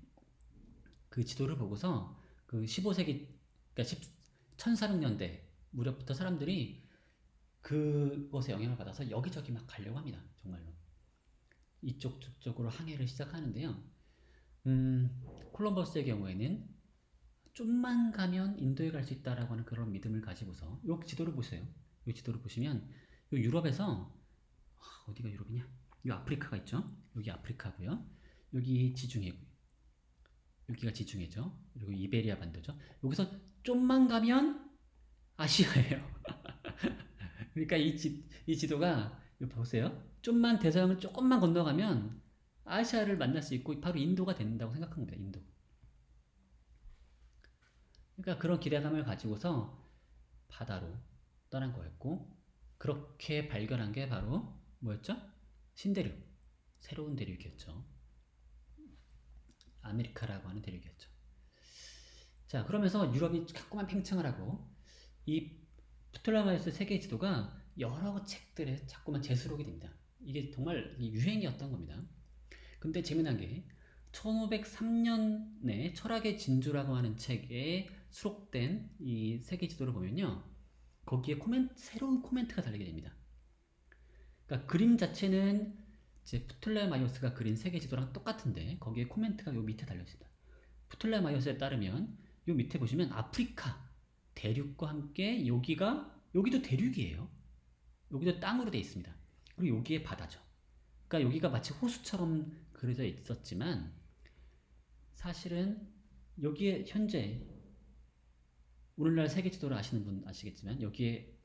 그 지도를 보고서 그 15세기 그러니까 1400년대 무렵부터 사람들이 그것에 영향을 받아서 여기저기 막 가려고 합니다. 정말로. 이쪽 저쪽으로 항해를 시작하는데요. 콜럼버스의 경우에는 좀만 가면 인도에 갈 수 있다라고 하는 그런 믿음을 가지고서 요 지도를 보세요. 요 지도를 보시면 요 유럽에서 어디가 유럽이냐? 요 아프리카가 있죠. 여기 아프리카고요. 여기 지중해고요. 여기가 지중해죠. 그리고 이베리아 반도죠. 여기서 좀만 가면 아시아예요. 그러니까 이 지도가 이거 보세요. 좀만 대서양을 조금만 건너가면 아시아를 만날 수 있고 바로 인도가 된다고 생각합니다. 인도. 그러니까 그런 기대감을 가지고서 바다로 떠난 거였고 그렇게 발견한 게 바로 뭐였죠? 신대륙. 새로운 대륙이었죠. 아메리카라고 하는 대륙이었죠. 자, 그러면서 유럽이 자꾸만 팽창을 하고 이 프톨레마이오스 세계 지도가 여러 책들에 자꾸만 재수록이 됩니다. 이게 정말 유행이었던 겁니다. 근데 재미난 게 1503년에 철학의 진주라고 하는 책에 수록된 이 세계 지도를 보면요. 거기에 새로운 코멘트가 달리게 됩니다. 그러니까 그림 자체는 이제 프톨레마이오스가 그린 세계 지도랑 똑같은데 거기에 코멘트가 요 밑에 달려 있습니다. 프톨레마이오스에 따르면 요 밑에 보시면 아프리카 대륙과 함께 여기도 대륙이에요. 여기도 땅으로 되어 있습니다. 그리고 여기에 바다죠. 그러니까 여기가 마치 호수처럼 그려져 있었지만 사실은 여기에 현재 오늘날 세계 지도를 아시는 분 아시겠지만 여기에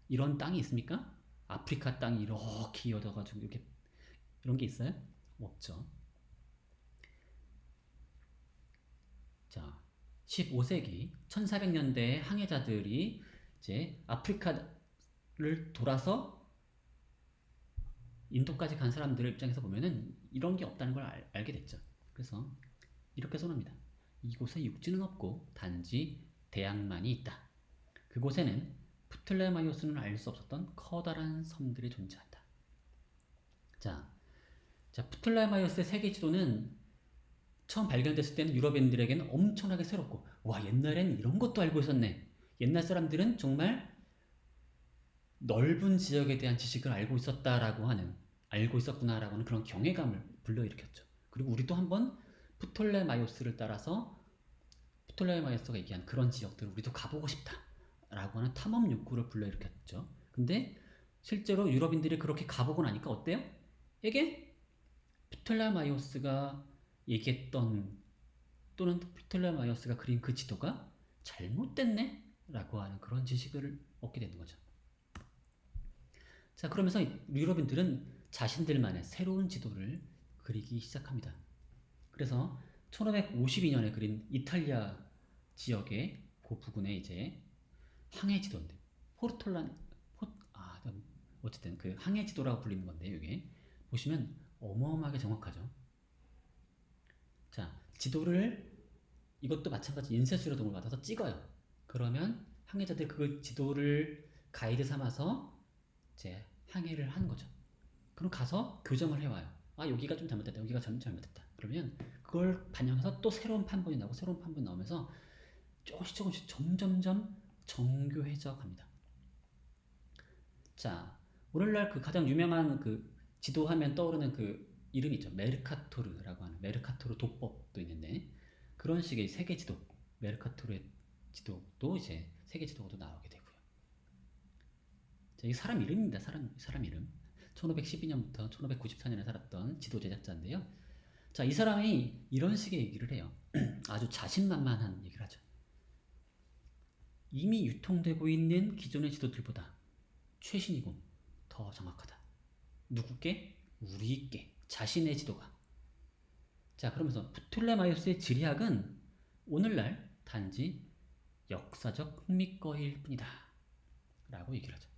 이런 땅이 있습니까? 아프리카 땅이 이렇게 이어져가지고 이렇게 이런 게 있어요? 없죠. 자, 15세기 1400년대 항해자들이 이제 아프리카를 돌아서 인도까지 간 사람들의 입장에서 보면은 이런 게 없다는 걸 알게 됐죠. 그래서 이렇게 선언합니다. 이곳에 육지는 없고 단지 대양만이 있다. 그곳에는 프톨레마이오스는 알 수 없었던 커다란 섬들이 존재한다. 자, 프톨레마이오스의 세계 지도는 처음 발견됐을 때는 유럽인들에게는 엄청나게 새롭고 와 옛날엔 이런 것도 알고 있었네. 옛날 사람들은 정말 넓은 지역에 대한 지식을 알고 있었구나라고 하는 그런 경외감을 불러일으켰죠. 그리고 우리도 한번 프톨레마이오스를 따라서 프톨레마이오스가 얘기한 그런 지역들을 우리도 가보고 싶다라고 하는 탐험 욕구를 불러일으켰죠. 근데 실제로 유럽인들이 그렇게 가보고 나니까 어때요? 이게 프톨레마이오스가 얘기했던 또는 프톨레마이오스가 그린 그 지도가 잘못됐네? 라고 하는 그런 지식을 얻게 되는 거죠. 자, 그러면서 유럽인들은 자신들만의 새로운 지도를 그리기 시작합니다. 그래서 1552년에 그린 이탈리아 지역의 그 부근에 이제 항해 지도인데 포르톨란 어쨌든 그 항해 지도라고 불리는 건데 이게 보시면 어마어마하게 정확하죠. 자, 지도를 이것도 마찬가지 인쇄술에 도움을 받아서 찍어요. 그러면 항해자들이 그 지도를 가이드 삼아서 이제 항해를 하는 거죠. 그럼 가서 교정을 해와요. 아, 여기가 좀 잘못됐다, 여기가 잘못됐다. 그러면 그걸 반영해서 또 새로운 판본이 나오고 새로운 판본이 나오면서 조금씩 점점점 정교해져 갑니다. 자, 오늘날 그 가장 유명한 그 지도하면 떠오르는 그 이름이 있죠. 메르카토르라고 하는 메르카토르 도법도 있는데 그런 식의 세계 지도, 메르카토르의 지도도 이제 세계 지도도 나오게 되고요. 자, 이 사람 이름입니다. 사람 이름. 1512년부터 1594년에 살았던 지도 제작자인데요. 자, 이 사람이 이런 식의 얘기를 해요. 아주 자신만만한 얘기를 하죠. 이미 유통되고 있는 기존의 지도들보다 최신이고 더 정확하다. 누구께? 우리께. 자신의 지도가. 자, 그러면서 프톨레마이오스의 지리학은 오늘날 단지 역사적 흥미거리일 뿐이다. 라고 얘기를 하죠.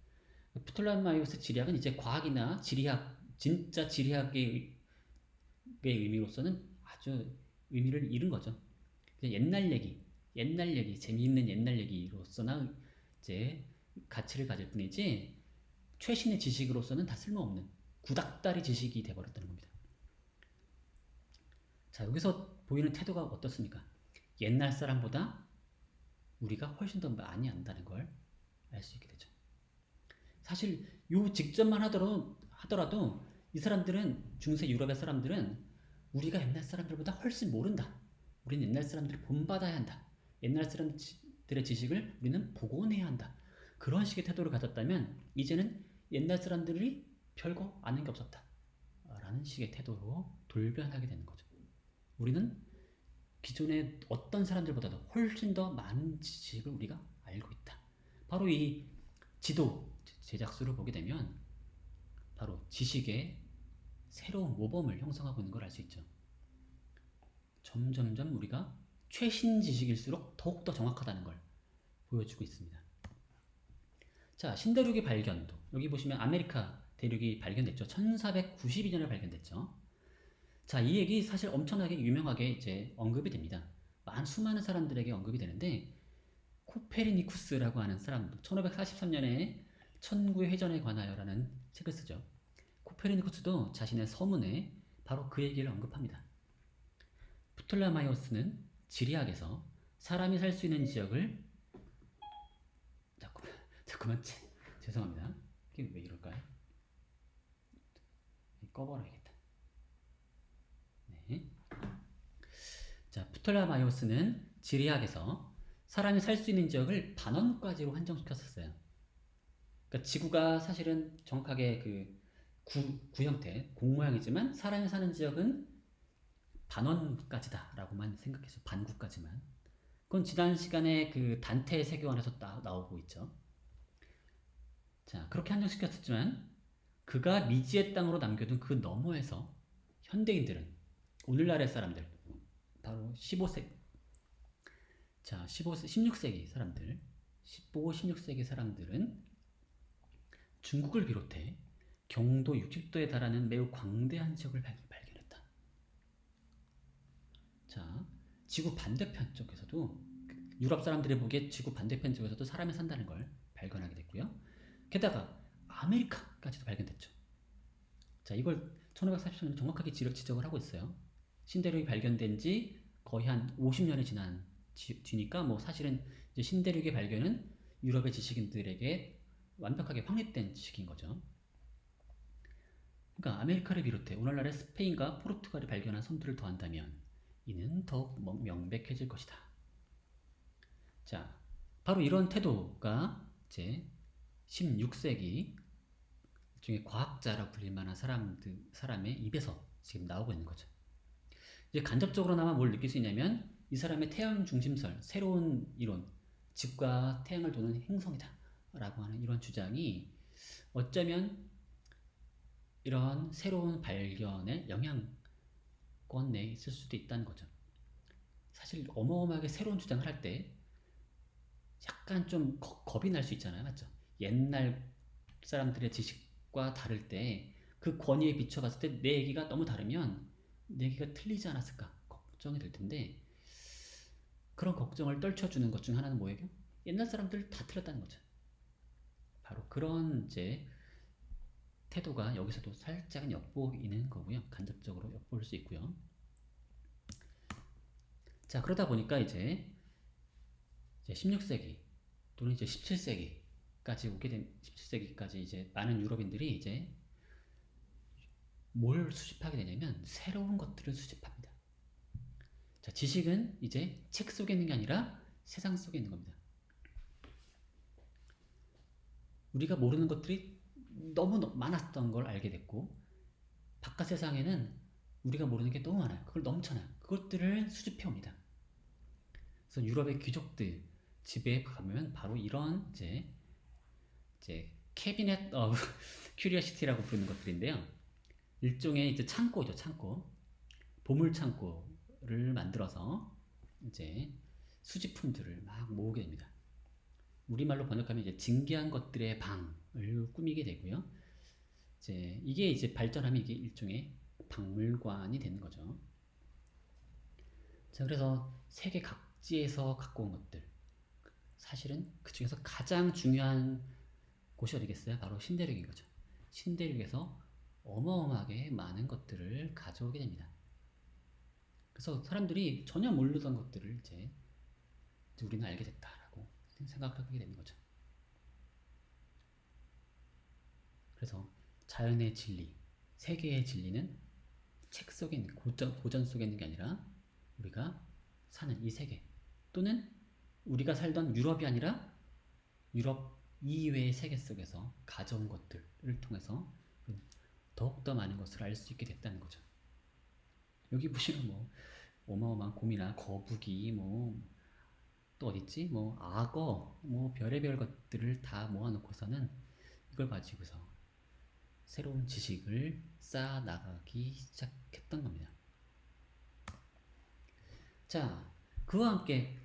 프톨레마이오스 지리학은 이제 과학이나 지리학, 진짜 지리학의 의미로서는 아주 의미를 잃은 거죠. 옛날 얘기, 재미있는 옛날 얘기로서나 이제 가치를 가질 뿐이지 최신의 지식으로서는 다 쓸모없는 구닥다리 지식이 돼버렸다는 겁니다. 자, 여기서 보이는 태도가 어떻습니까? 옛날 사람보다 우리가 훨씬 더 많이 안다는 걸 알 수 있게 되죠. 사실 요 직전만 하더라도 이 사람들은 중세 유럽의 사람들은 우리가 옛날 사람들보다 훨씬 모른다. 우리는 옛날 사람들을 본받아야 한다. 옛날 사람들의 지식을 우리는 복원해야 한다. 그런 식의 태도를 가졌다면 이제는 옛날 사람들이 별거 아는 게 없었다. 라는 식의 태도로 돌변하게 되는 거죠. 우리는 기존의 어떤 사람들보다도 훨씬 더 많은 지식을 우리가 알고 있다. 바로 이 지도 제작수를 보게 되면 바로 지식의 새로운 모범을 형성하고 있는 걸 알 수 있죠. 점점점 우리가 최신 지식일수록 더욱더 정확하다는 걸 보여주고 있습니다. 자, 신대륙의 발견도 여기 보시면 아메리카 대륙이 발견됐죠. 1492년에 발견됐죠. 자, 이 얘기 사실 엄청나게 유명하게 이제 언급이 됩니다. 수많은 사람들에게 언급이 되는데 코페르니쿠스라고 하는 사람도 1543년에 천구의 회전에 관하여라는 책을 쓰죠. 코페르니쿠스도 자신의 서문에 바로 그 얘기를 언급합니다. 프톨레마이오스는 지리학에서 사람이 살 수 있는 지역을 잠깐만 죄송합니다. 이게 왜 이럴까요? 꺼버려야겠다. 네. 자, 프톨레마이오스는 지리학에서 사람이 살 수 있는 지역을 반원까지로 한정시켰었어요. 그러니까 지구가 사실은 정확하게 그 구 형태, 공 모양이지만 사람이 사는 지역은 반원까지다라고만 생각해서 반구까지만. 그건 지난 시간에 그 단테의 세계관에서 나오고 있죠. 자, 그렇게 한정시켰었지만 그가 미지의 땅으로 남겨둔 그 너머에서 현대인들은 오늘날의 사람들 바로 16세기 사람들 16세기 사람들은 중국을 비롯해 경도 60도에 달하는 매우 광대한 지역을 발견했다. 자, 지구 반대편 쪽에서도 유럽 사람들이 보기에 지구 반대편 쪽에서도 사람이 산다는 걸 발견하게 됐고요. 게다가 아메리카까지도 발견됐죠. 자, 이걸 1543년에 정확하게 지적을 하고 있어요. 신대륙이 발견된 지 거의 한 50년이 지난 뒤니까 뭐 사실은 이제 신대륙의 발견은 유럽의 지식인들에게 완벽하게 확립된 지식인 거죠. 그러니까 아메리카를 비롯해 오늘날의 스페인과 포르투갈이 발견한 섬들을 더한다면 이는 더욱 명백해질 것이다. 자, 바로 이런 태도가 이제 16세기 일종의 과학자라 불릴 만한 사람의 입에서 지금 나오고 있는 거죠. 이제 간접적으로나마 뭘 느낄 수 있냐면 이 사람의 태양 중심설, 새로운 이론, 지구가 태양을 도는 행성이다 라고 하는 이런 주장이 어쩌면 이런 새로운 발견의 영향권 내에 있을 수도 있다는 거죠. 사실 어마어마하게 새로운 주장을 할 때 약간 좀 겁이 날 수 있잖아요. 맞죠? 옛날 사람들의 지식과 다를 때 그 권위에 비춰봤을 때 내 얘기가 너무 다르면 내 얘기가 틀리지 않았을까 걱정이 될 텐데 그런 걱정을 떨쳐주는 것 중 하나는 뭐예요? 옛날 사람들 다 틀렸다는 거죠. 바로 그런 이제 태도가 여기서도 살짝은 엿보이는 거고요. 간접적으로 엿볼 수 있고요. 자, 그러다 보니까 이제 16세기 또는 이제 17세기까지 오게 된 17세기까지 이제 많은 유럽인들이 이제 뭘 수집하게 되냐면 새로운 것들을 수집합니다. 자, 지식은 이제 책 속에 있는 게 아니라 세상 속에 있는 겁니다. 우리가 모르는 것들이 너무 많았던 걸 알게 됐고 바깥 세상에는 우리가 모르는 게 너무 많아요. 그걸 넘쳐나요. 그것들을 수집해 옵니다. 그래서 유럽의 귀족들 집에 가면 바로 이런 이제 캐비넷 큐리어시티라고 부르는 것들인데요. 일종의 이제 창고죠, 창고. 보물 창고를 만들어서 이제 수집품들을 막 모으게 됩니다. 우리말로 번역하면 이제 진귀한 것들의 방을 꾸미게 되고요. 이게 이제 발전하면 이게 일종의 박물관이 되는 거죠. 자, 그래서 세계 각지에서 갖고 온 것들. 사실은 그 중에서 가장 중요한 곳이 어디겠어요? 바로 신대륙인 거죠. 신대륙에서 어마어마하게 많은 것들을 가져오게 됩니다. 그래서 사람들이 전혀 모르던 것들을 이제 우리는 알게 됐다라고 생각을 하게 되는 거죠. 그래서 자연의 진리, 세계의 진리는 책 속에 있는 고전 속에 있는 게 아니라 우리가 사는 이 세계 또는 우리가 살던 유럽이 아니라 유럽 이외의 세계 속에서 가져온 것들을 통해서 더욱더 많은 것을 알 수 있게 됐다는 거죠. 여기 보시면 뭐 어마어마한 곰이나 거북이 또 어딨지? 악어 별의별 것들을 다 모아놓고서는 이걸 가지고서 새로운 지식을 쌓아 나가기 시작했던 겁니다. 자, 그와 함께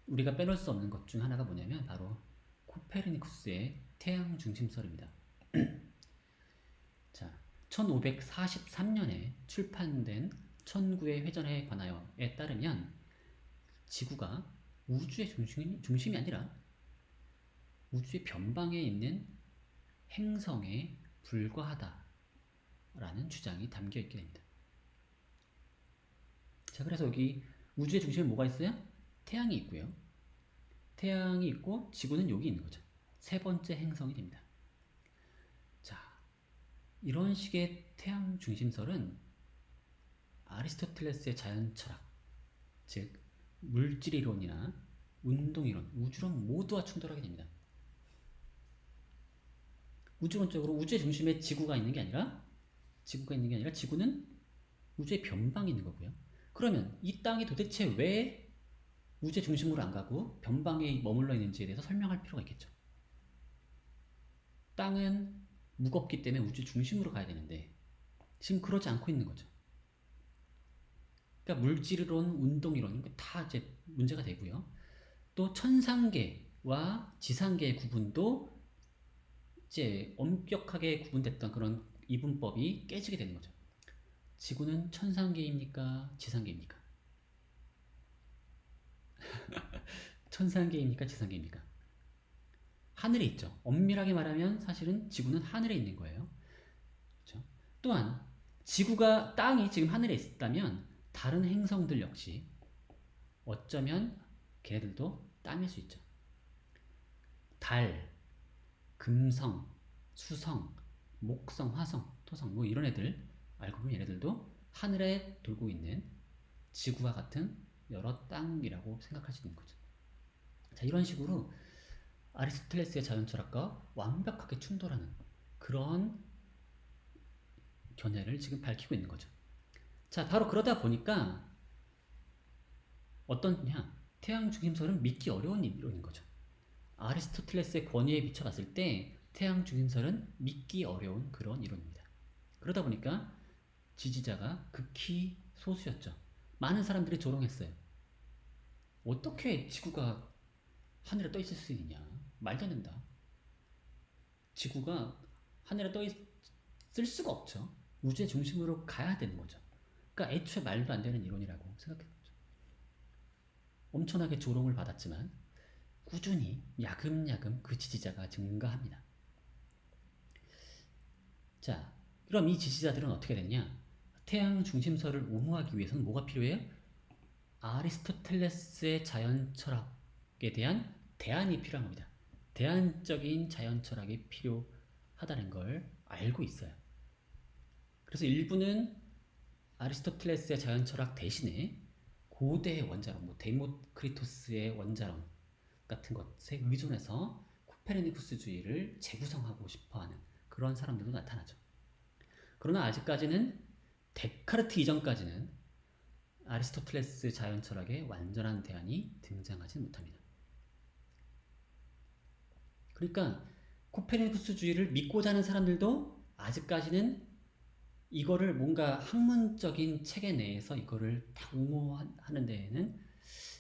우리가 빼놓을 수 없는 것 중 하나가 뭐냐면 바로 코페르니쿠스의 태양 중심설입니다. 자, 1543년에 출판된 천구의 회전에 관하여에 따르면 지구가 우주의 중심이 아니라 우주의 변방에 있는 행성에 불과하다라는 주장이 담겨 있게 됩니다. 자, 그래서 여기 우주의 중심에 뭐가 있어요? 태양이 있고요. 태양이 있고 지구는 여기 있는 거죠. 세 번째 행성이 됩니다. 자, 이런 식의 태양 중심설은 아리스토텔레스의 자연 철학, 즉 물질 이론이나 운동 이론, 우주론 모두와 충돌하게 됩니다. 우주론적으로 우주의 중심에 지구가 있는 게 아니라 지구는 우주의 변방에 있는 거고요. 그러면 이 땅이 도대체 왜 우주의 중심으로 안 가고 변방에 머물러 있는지에 대해서 설명할 필요가 있겠죠. 땅은 무겁기 때문에 우주 중심으로 가야 되는데 지금 그러지 않고 있는 거죠. 그러니까 물질이론, 운동이론 다 이제 문제가 되고요. 또 천상계와 지상계의 구분도 이제 엄격하게 구분됐던 그런 이분법이 깨지게 되는 거죠. 지구는 천상계입니까? 지상계입니까? 천상계입니까? 지상계입니까? 하늘에 있죠. 엄밀하게 말하면 사실은 지구는 하늘에 있는 거예요. 그렇죠? 또한 땅이 지금 하늘에 있다면 다른 행성들 역시 어쩌면 걔네들도 땅일 수 있죠. 달, 금성, 수성, 목성, 화성, 토성 이런 애들 알고 보면 얘네들도 하늘에 돌고 있는 지구와 같은 여러 땅이라고 생각할 수 있는 거죠. 자, 이런 식으로 아리스토텔레스의 자연 철학과 완벽하게 충돌하는 그런 견해를 지금 밝히고 있는 거죠. 자, 바로 그러다 보니까 어떠냐? 태양 중심설은 믿기 어려운 이론인 거죠. 아리스토텔레스의 권위에 비춰봤을 때 태양 중심설은 믿기 어려운 그런 이론입니다. 그러다 보니까 지지자가 극히 소수였죠. 많은 사람들이 조롱했어요. 어떻게 지구가 하늘에 떠 있을 수 있냐? 말도 안 된다. 지구가 하늘에 떠 있을 수가 없죠. 우주의 중심으로 가야 되는 거죠. 그러니까 애초에 말도 안 되는 이론이라고 생각했죠. 엄청나게 조롱을 받았지만 꾸준히 야금야금 그 지지자가 증가합니다. 자, 그럼 이 지지자들은 어떻게 됐냐? 태양 중심설을 옹호하기 위해서는 뭐가 필요해요? 아리스토텔레스의 자연 철학에 대한 대안이 필요한 겁니다. 대안적인 자연 철학이 필요하다는 걸 알고 있어요. 그래서 일부는 아리스토텔레스의 자연 철학 대신에 고대의 원자론, 뭐 데모크리토스의 원자론 같은 것에 의존해서 코페르니쿠스주의를 재구성하고 싶어하는 그런 사람들도 나타나죠. 그러나 아직까지는 데카르트 이전까지는 아리스토텔레스 자연 철학의 완전한 대안이 등장하지 못합니다. 그러니까 코페르니쿠스주의를 믿고자 하는 사람들도 아직까지는 이거를 뭔가 학문적인 체계 내에서 이거를 다 옹호하는 데에는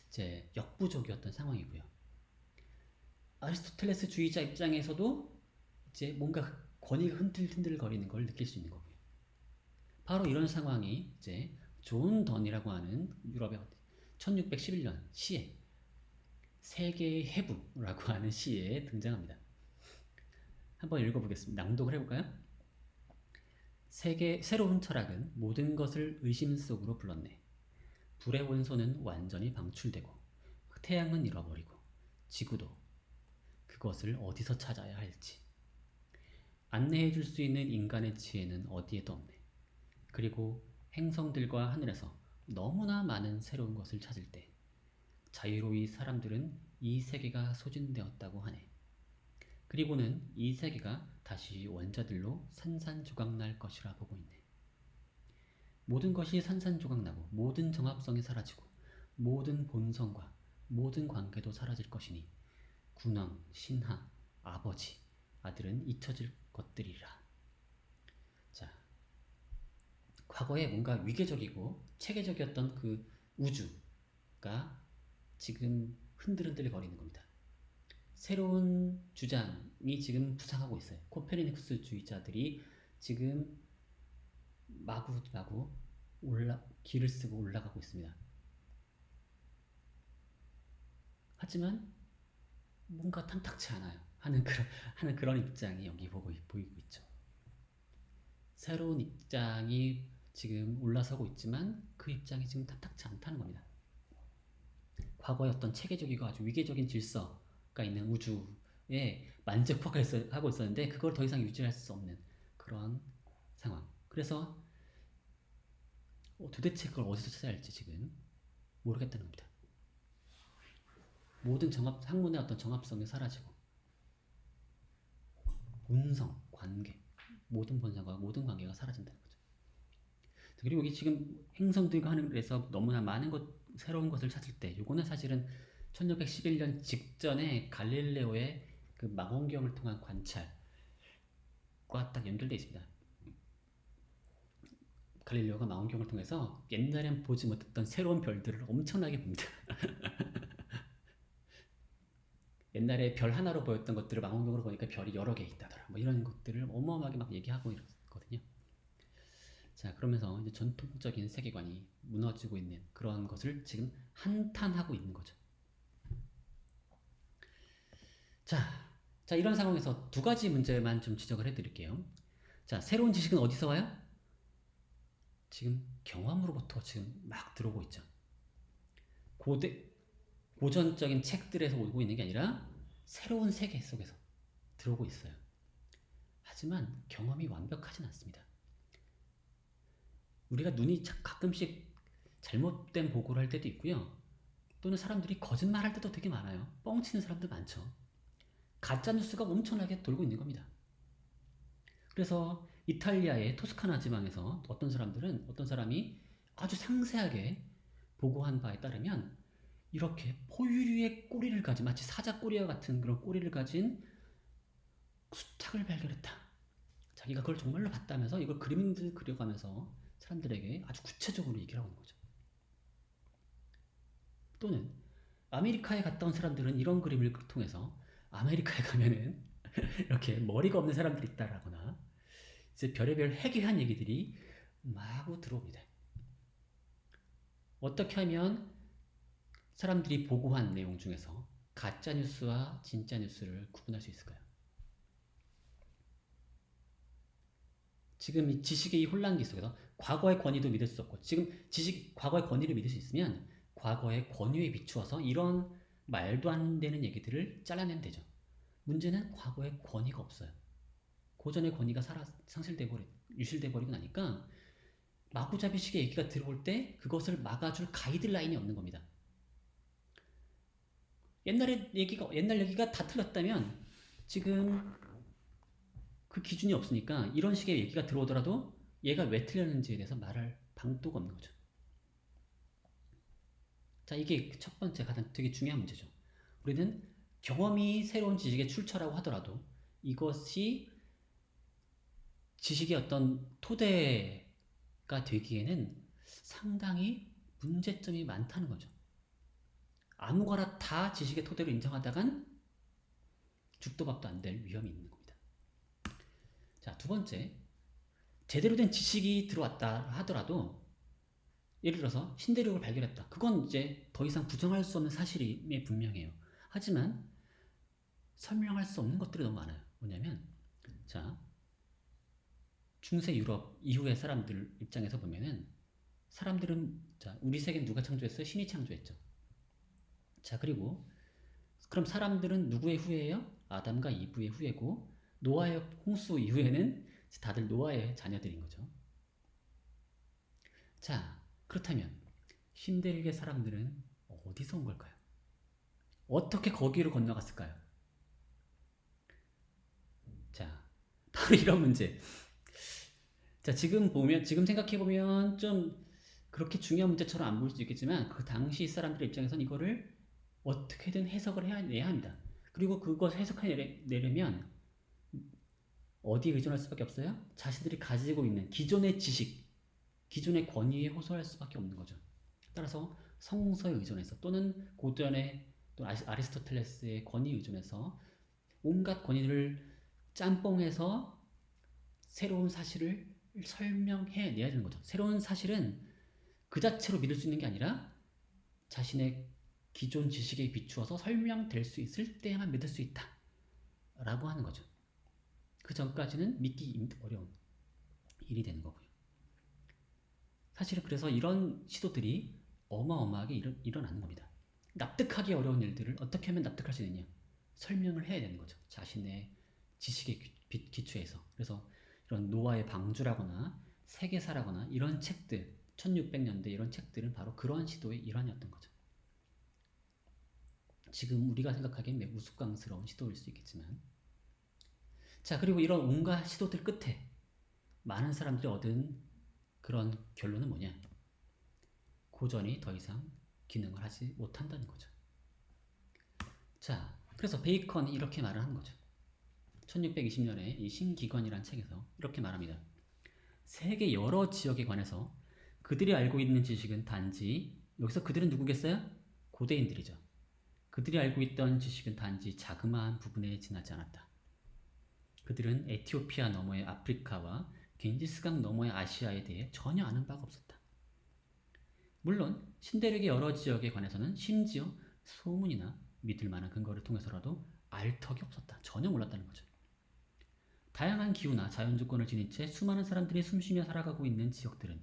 이제 역부족이었던 상황이고요. 아리스토텔레스주의자 입장에서도 이제 뭔가 권위가 흔들흔들거리는 걸 느낄 수 있는 거고요. 바로 이런 상황이 이제 존 던이라고 하는 유럽의 1611년 시에 세계의 해부라고 하는 시에 등장합니다. 한번 읽어보겠습니다. 낭독을 해볼까요? 새로운 철학은 모든 것을 의심 속으로 불렀네. 불의 원소는 완전히 방출되고 태양은 잃어버리고 지구도 그것을 어디서 찾아야 할지 안내해 줄 수 있는 인간의 지혜는 어디에도 없네. 그리고 행성들과 하늘에서 너무나 많은 새로운 것을 찾을 때 자유로이 사람들은 이 세계가 소진되었다고 하네. 그리고는 이 세계가 다시 원자들로 산산조각날 것이라 보고 있네. 모든 것이 산산조각나고 모든 정합성이 사라지고 모든 본성과 모든 관계도 사라질 것이니 군왕, 신하, 아버지, 아들은 잊혀질 것들이라. 자, 과거에 뭔가 위계적이고 체계적이었던 그 우주가 지금 흔들흔들 거리는 겁니다. 새로운 주장이 지금 부상하고 있어요. 코페르니쿠스주의자들이 지금 마구마구 길을 쓰고 올라가고 있습니다. 하지만 뭔가 탐탁치 않아요. 하는 그런 입장이 여기 보이고 있죠. 새로운 입장이 지금 올라서고 있지만 그 입장이 지금 탐탁치 않다는 겁니다. 과거의 어떤 체계적이고 아주 위계적인 질서가 있는 우주에 만족하고 있었는데 그걸 더 이상 유지할 수 없는 그런 상황. 그래서 도대체 그걸 어디서 찾아야 할지 지금 모르겠다는 겁니다. 모든 학문의 어떤 정합성이 사라지고 본성, 관계, 모든 본성과 모든 관계가 사라진다는 거죠. 그리고 여기 지금 행성들과 하늘에서 너무나 많은 새로운 것을 찾을 때, 요거는 사실은 1611년 직전에 갈릴레오의 그 망원경을 통한 관찰과 딱 연결되어 있습니다. 갈릴레오가 망원경을 통해서 옛날엔 보지 못했던 새로운 별들을 엄청나게 봅니다. 옛날에 별 하나로 보였던 것들을 망원경으로 보니까 별이 여러 개 있다더라. 뭐 이런 것들을 어마어마하게 막 얘기하고 있거든요. 자, 그러면서 이제 전통적인 세계관이 무너지고 있는 그런 것을 지금 한탄하고 있는 거죠. 자, 이런 상황에서 두 가지 문제만 좀 지적을 해드릴게요. 자, 새로운 지식은 어디서 와요? 지금 경험으로부터 지금 막 들어오고 있죠. 고전적인 책들에서 오고 있는 게 아니라 새로운 세계 속에서 들어오고 있어요. 하지만 경험이 완벽하진 않습니다. 우리가 눈이 가끔씩 잘못된 보고를 할 때도 있고요. 또는 사람들이 거짓말할 때도 되게 많아요. 뻥치는 사람들 많죠. 가짜뉴스가 엄청나게 돌고 있는 겁니다. 그래서 이탈리아의 토스카나 지방에서 어떤 사람이 아주 상세하게 보고한 바에 따르면 이렇게 포유류의 꼬리를 가진 마치 사자꼬리와 같은 그런 꼬리를 가진 수탉을 발견했다. 자기가 그걸 정말로 봤다면서 이걸 그림들 그려가면서 사람들에게 아주 구체적으로 얘기를 하고 있는 거죠. 또는 아메리카에 갔다 온 사람들은 이런 그림을 통해서 아메리카에 가면은 이렇게 머리가 없는 사람들이 있다라거나 이제 별의별 해괴한 얘기들이 마구 들어옵니다. 어떻게 하면 사람들이 보고한 내용 중에서 가짜 뉴스와 진짜 뉴스를 구분할 수 있을까요? 지금 이 지식의 이 혼란기 속에서 과거의 권위도 믿을 수 없고 지금 과거의 권위를 믿을 수 있으면 과거의 권위에 비추어서 이런 말도 안 되는 얘기들을 잘라내면 되죠. 문제는 과거의 권위가 없어요. 고전의 권위가 유실돼 버리고 나니까 마구잡이식의 얘기가 들어올 때 그것을 막아줄 가이드라인이 없는 겁니다. 옛날 얘기가 다 틀렸다면 지금 그 기준이 없으니까 이런 식의 얘기가 들어오더라도 얘가 왜 틀렸는지에 대해서 말할 방도가 없는 거죠. 자, 이게 첫 번째 가장 되게 중요한 문제죠. 우리는 경험이 새로운 지식의 출처라고 하더라도 이것이 지식의 어떤 토대가 되기에는 상당히 문제점이 많다는 거죠. 아무거나 다 지식의 토대로 인정하다간 죽도 밥도 안 될 위험이 있는 겁니다. 자, 두 번째, 제대로 된 지식이 들어왔다 하더라도 예를 들어서 신대륙을 발견했다. 그건 이제 더 이상 부정할 수 없는 사실이 분명해요. 하지만 설명할 수 없는 것들이 너무 많아요. 뭐냐면 자, 중세 유럽 이후의 사람들 입장에서 보면은 사람들은 자, 우리 세계는 누가 창조했어요? 신이 창조했죠. 자, 그리고 그럼 사람들은 누구의 후예예요? 아담과 이브의 후예고 노아의 홍수 이후에는 다들 노아의 자녀들인 거죠. 자, 그렇다면 신대륙의 사람들은 어디서 온 걸까요? 어떻게 거기로 건너갔을까요? 자, 바로 이런 문제. 자, 지금 생각해보면 좀 그렇게 중요한 문제처럼 안 보일 수 있겠지만 그 당시 사람들의 입장에서는 이거를 어떻게든 해석을 해내야 합니다. 그리고 그것 해석해내려면 어디에 의존할 수밖에 없어요? 자신들이 가지고 있는 기존의 지식, 기존의 권위에 호소할 수밖에 없는 거죠. 따라서 성서에 의존해서 또는 고전의 또 아리스토텔레스의 권위에 의존해서 온갖 권위를 짬뽕해서 새로운 사실을 설명해내야 되는 거죠. 새로운 사실은 그 자체로 믿을 수 있는 게 아니라 자신의 기존 지식에 비추어서 설명될 수 있을 때만 믿을 수 있다 라고 하는 거죠. 그 전까지는 믿기 어려운 일이 되는 거고요. 사실은 그래서 이런 시도들이 어마어마하게 일어나는 겁니다. 납득하기 어려운 일들을 어떻게 하면 납득할 수 있느냐 설명을 해야 되는 거죠. 자신의 지식에 기초해서. 그래서 이런 노아의 방주라거나 세계사라거나 이런 책들 1600년대 이런 책들은 바로 그러한 시도의 일환이었던 거죠. 지금 우리가 생각하기엔 매우 우스꽝스러운 시도일 수 있겠지만 자, 그리고 이런 온갖 시도들 끝에 많은 사람들이 얻은 그런 결론은 뭐냐? 고전이 더 이상 기능을 하지 못한다는 거죠. 자, 그래서 베이컨이 이렇게 말을 하는 거죠. 1620년에 이 신기관이라는 책에서 이렇게 말합니다. 세계 여러 지역에 관해서 그들이 알고 있는 지식은 단지 여기서 그들은 누구겠어요? 고대인들이죠. 그들이 알고 있던 지식은 단지 자그마한 부분에 지나지 않았다. 그들은 에티오피아 너머의 아프리카와 겐지스강 너머의 아시아에 대해 전혀 아는 바가 없었다. 물론 신대륙의 여러 지역에 관해서는 심지어 소문이나 믿을 만한 근거를 통해서라도 알 턱이 없었다. 전혀 몰랐다는 거죠. 다양한 기후나 자연 조건을 지닌 채 수많은 사람들이 숨쉬며 살아가고 있는 지역들은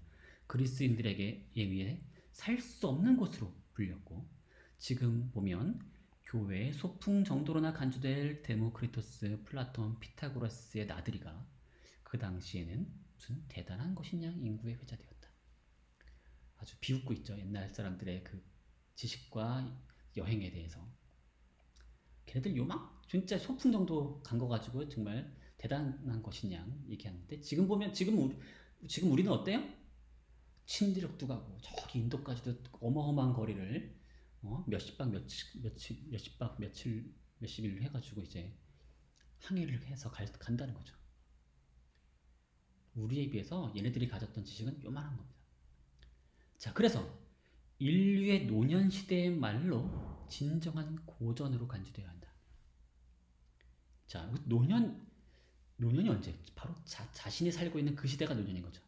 그리스인들에게 의해 살 수 없는 곳으로 불렸고 지금 보면 교회의 소풍 정도로나 간주될 데모크리토스, 플라톤, 피타고라스의 나들이가 그 당시에는 무슨 대단한 것이냐 인구의 회자되었다. 아주 비웃고 있죠. 옛날 사람들의 그 지식과 여행에 대해서. 걔네들 요막 진짜 소풍 정도 간 거 가지고 정말 대단한 것이냐 얘기하는데 지금 우리는 어때요? 친디력도 가고 저기 인도까지도 어마어마한 거리를 몇십 박 몇십 박 며칠 몇십 일 해가지고 이제 항해를 해서 간다는 거죠. 우리에 비해서 얘네들이 가졌던 지식은 요만한 겁니다. 자, 그래서 인류의 노년 시대의 말로 진정한 고전으로 간주되어야 한다. 자, 노년이 언제? 바로 자신이 살고 있는 그 시대가 노년인 거죠.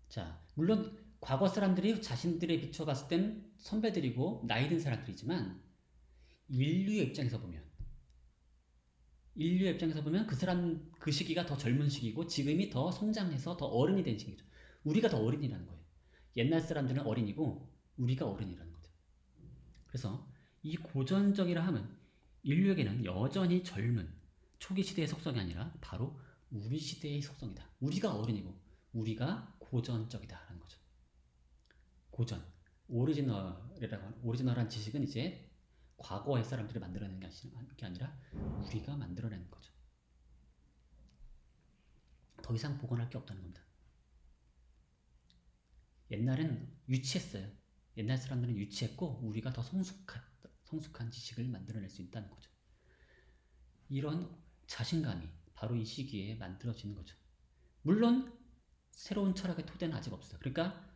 자, 물론 과거 사람들이 자신들에 비춰봤을 땐 선배들이고 나이 든 사람들이지만 인류의 입장에서 보면 그 시기가 더 젊은 시기고 지금이 더 성장해서 더 어른이 된 시기죠. 우리가 더 어른이라는 거예요. 옛날 사람들은 어린이고 우리가 어른이라는 거죠. 그래서 이 고전적이라 함은 인류에게는 여전히 젊은 초기 시대의 속성이 아니라 바로 우리 시대의 속성이다. 우리가 어른이고 우리가 고전적이다라는 거죠. 고전, 오리지널한 지식은 이제 과거의 사람들이 만들어낸 게 아니라 우리가 만들어내는 거죠. 더 이상 복원할 게 없다는 겁니다. 옛날엔 유치했어요. 옛날 사람들은 유치했고 우리가 더 성숙한 지식을 만들어낼 수 있다는 거죠. 이런 자신감이 바로 이 시기에 만들어지는 거죠. 물론 새로운 철학의 토대는 아직 없어요. 그러니까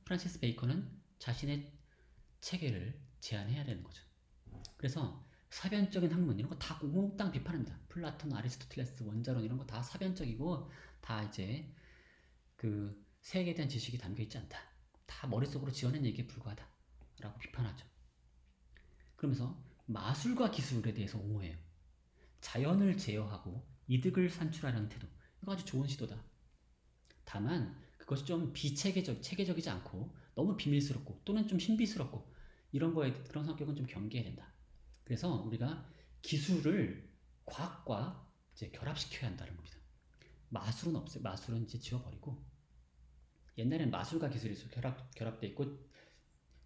프란시스 베이컨은 자신의 체계를 제안해야 되는 거죠. 그래서 사변적인 학문 이런 거 다 몽땅 비판합니다. 플라톤, 아리스토텔레스, 원자론 이런 거 다 사변적이고 다 이제 그 세계에 대한 지식이 담겨 있지 않다. 다 머릿속으로 지어낸 얘기에 불과하다. 라고 비판하죠. 그러면서 마술과 기술에 대해서 옹호해요. 자연을 제어하고 이득을 산출하려는 태도. 이거 아주 좋은 시도다. 다만 그것이 좀 체계적이지 않고 너무 비밀스럽고 또는 좀 신비스럽고 그런 성격은 좀 경계해야 된다. 그래서 우리가 기술을 과학과 이제 결합시켜야 한다는 겁니다. 마술은 없어요. 마술은 이제 지워버리고 옛날에는 마술과 기술이 결합돼 있고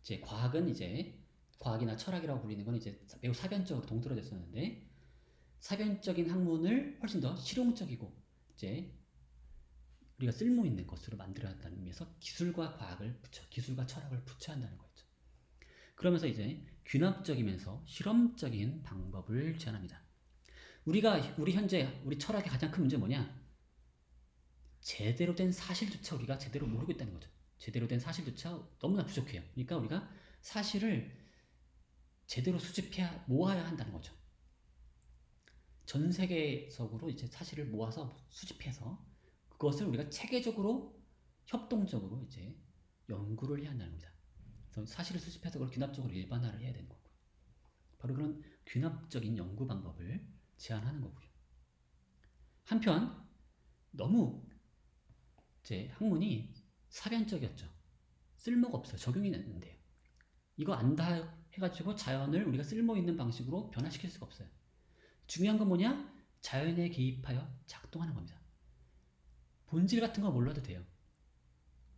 이제 과학이나 철학이라고 불리는 건 이제 매우 사변적으로 동떨어졌었는데 사변적인 학문을 훨씬 더 실용적이고 이제 우리가 쓸모 있는 것으로 만들어야 한다는 의미에서 기술과 철학을 붙여야 한다는 거죠. 그러면서 이제 균합적이면서 실험적인 방법을 제안합니다. 우리 철학의 가장 큰 문제는 뭐냐? 제대로 된 사실조차 우리가 제대로 모르고 있다는 거죠. 제대로 된 사실조차 너무나 부족해요. 그러니까 우리가 사실을 제대로 모아야 한다는 거죠. 전 세계적으로 이제 사실을 모아서 수집해서 그것을 우리가 체계적으로 협동적으로 이제 연구를 해야 한다는 겁니다. 그래서 사실을 수집해서 그걸 균합적으로 일반화를 해야 되는 거고요. 바로 그런 균합적인 연구 방법을 제안하는 거고요. 한편 너무 제 학문이 사변적이었죠. 쓸모가 없어요. 적용이 됐는데요. 이거 안다 해가지고 자연을 우리가 쓸모 있는 방식으로 변화시킬 수가 없어요. 중요한 건 뭐냐? 자연에 개입하여 작동하는 겁니다. 본질 같은 거 몰라도 돼요.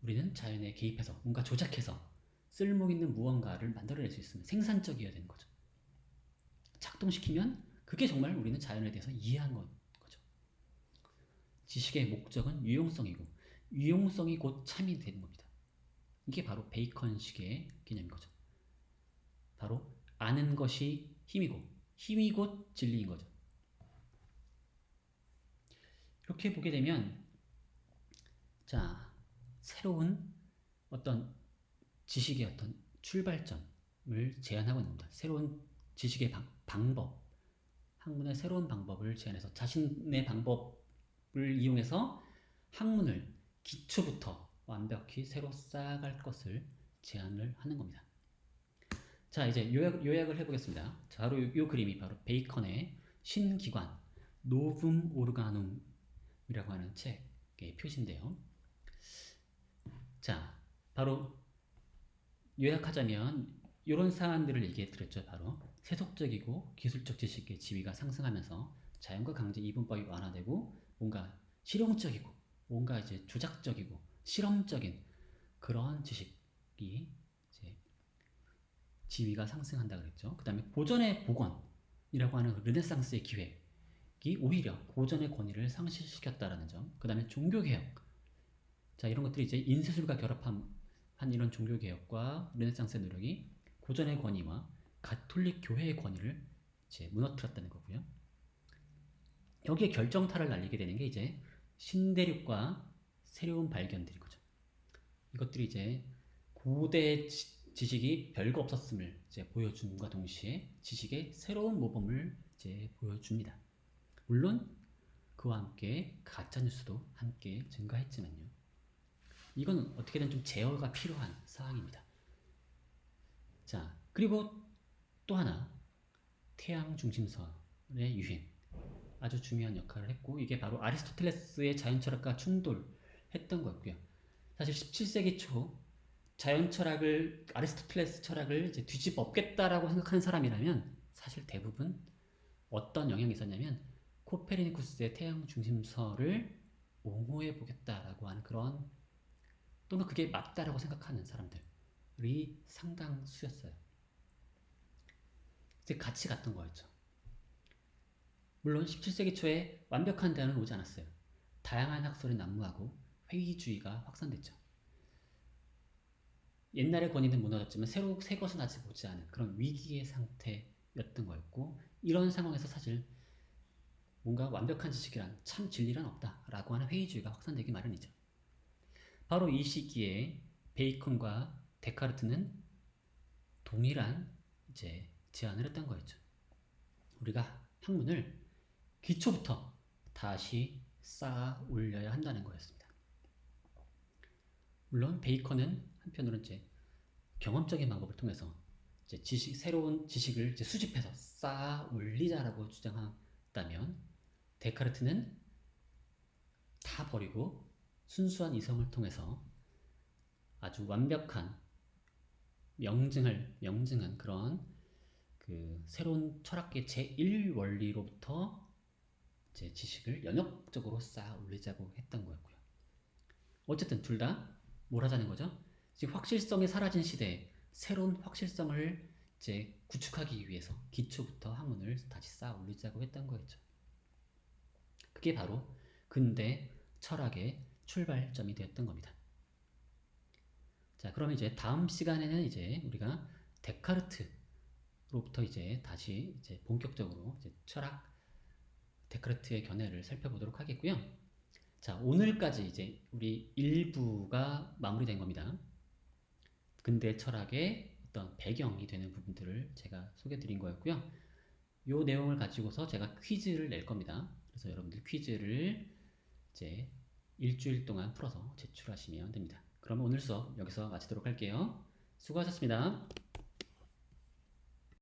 우리는 자연에 개입해서 뭔가 조작해서 쓸모 있는 무언가를 만들어낼 수 있으면 생산적이어야 되는 거죠. 작동시키면 그게 정말 우리는 자연에 대해서 이해한 거죠. 지식의 목적은 유용성이고 유용성이 곧 참이 되는 겁니다. 이게 바로 베이컨식의 개념인 거죠. 바로 아는 것이 힘이고 힘이 곧 진리인 거죠. 이렇게 보게 되면 자, 새로운 어떤 지식의 어떤 출발점을 제안하고 있습니다. 새로운 지식의 방법, 학문의 새로운 방법을 제안해서 자신의 방법을 이용해서 학문을 기초부터 완벽히 새로 쌓아갈 것을 제안을 하는 겁니다. 자, 이제 요약을 해보겠습니다. 자, 바로 이 그림이 바로 베이컨의 신기관, 노붐 오르가눔이라고 하는 책의 표시인데요. 자, 바로 요약하자면 이런 사안들을 얘기해 드렸죠. 바로 세속적이고 기술적 지식의 지위가 상승하면서 자연과 강제 이분법이 완화되고 뭔가 실용적이고 뭔가 이제 조작적이고 실험적인 그런 지식이 이제 지위가 상승한다 그랬죠. 그 다음에 고전의 복원이라고 하는 르네상스의 기회, 오히려 고전의 권위를 상실시켰다라는 점. 그 다음에 종교개혁. 자, 이런 것들이 이제 인쇄술과 결합한 이런 종교개혁과 르네상스의 노력이 고전의 권위와 가톨릭 교회의 권위를 이제 무너뜨렸다는 거고요. 여기에 결정타를 날리게 되는 게 이제 신대륙과 새로운 발견들인 거죠. 이것들이 이제 고대 지식이 별거 없었음을 이제 보여줌과 동시에 지식의 새로운 모범을 이제 보여줍니다. 물론 그와 함께 가짜 뉴스도 함께 증가했지만요. 이건 어떻게든 좀 제어가 필요한 사항입니다. 자, 그리고 또 하나 태양 중심설의 유행 아주 중요한 역할을 했고 이게 바로 아리스토텔레스의 자연 철학과 충돌했던 거였고요. 사실 17세기 초 자연 철학을 아리스토텔레스 철학을 이제 뒤집어 엎겠다라고 생각하는 사람이라면 사실 대부분 어떤 영향이 있었냐면 코페르니쿠스의 태양 중심설을 옹호해 보겠다라고 하는 그런 또는 그게 맞다라고 생각하는 사람들이 상당수였어요. 이제 같이 갔던 거였죠. 물론 17세기 초에 완벽한 대안은 오지 않았어요. 다양한 학설이 난무하고 회의주의가 확산됐죠. 옛날의 권위는 무너졌지만 새 것은 아직 오지 않은 그런 위기의 상태였던 거였고 이런 상황에서 사실 뭔가 완벽한 지식이란 참 진리란 없다라고 하는 회의주의가 확산되기 마련이죠. 바로 이 시기에 베이컨과 데카르트는 동일한 이제 제안을 했던 거였죠. 우리가 학문을 기초부터 다시 쌓아 올려야 한다는 거였습니다. 물론 베이컨은 한편으로는 이제 경험적인 방법을 통해서 이제 새로운 지식을 이제 수집해서 쌓아 올리자라고 주장했다면 데카르트는 다 버리고 순수한 이성을 통해서 아주 완벽한 명증한 그런 그 새로운 철학계 제1원리로부터 제 지식을 연역적으로 쌓아 올리자고 했던 거였고요. 어쨌든 둘 다 뭘 하자는 거죠? 지금 확실성이 사라진 시대에 새로운 확실성을 이제 구축하기 위해서 기초부터 학문을 다시 쌓아 올리자고 했던 거였죠. 그게 바로 근대 철학의 출발점이 되었던 겁니다. 자, 그러면 이제 다음 시간에는 이제 우리가 데카르트로부터 이제 다시 이제 본격적으로 이제 철학 데카르트의 견해를 살펴보도록 하겠고요. 자, 오늘까지 이제 우리 1부가 마무리된 겁니다. 근대 철학의 어떤 배경이 되는 부분들을 제가 소개해 드린 거였고요. 이 내용을 가지고서 제가 퀴즈를 낼 겁니다. 그래서 여러분들 퀴즈를 이제 일주일 동안 풀어서 제출하시면 됩니다. 그러면 오늘 수업 여기서 마치도록 할게요. 수고하셨습니다.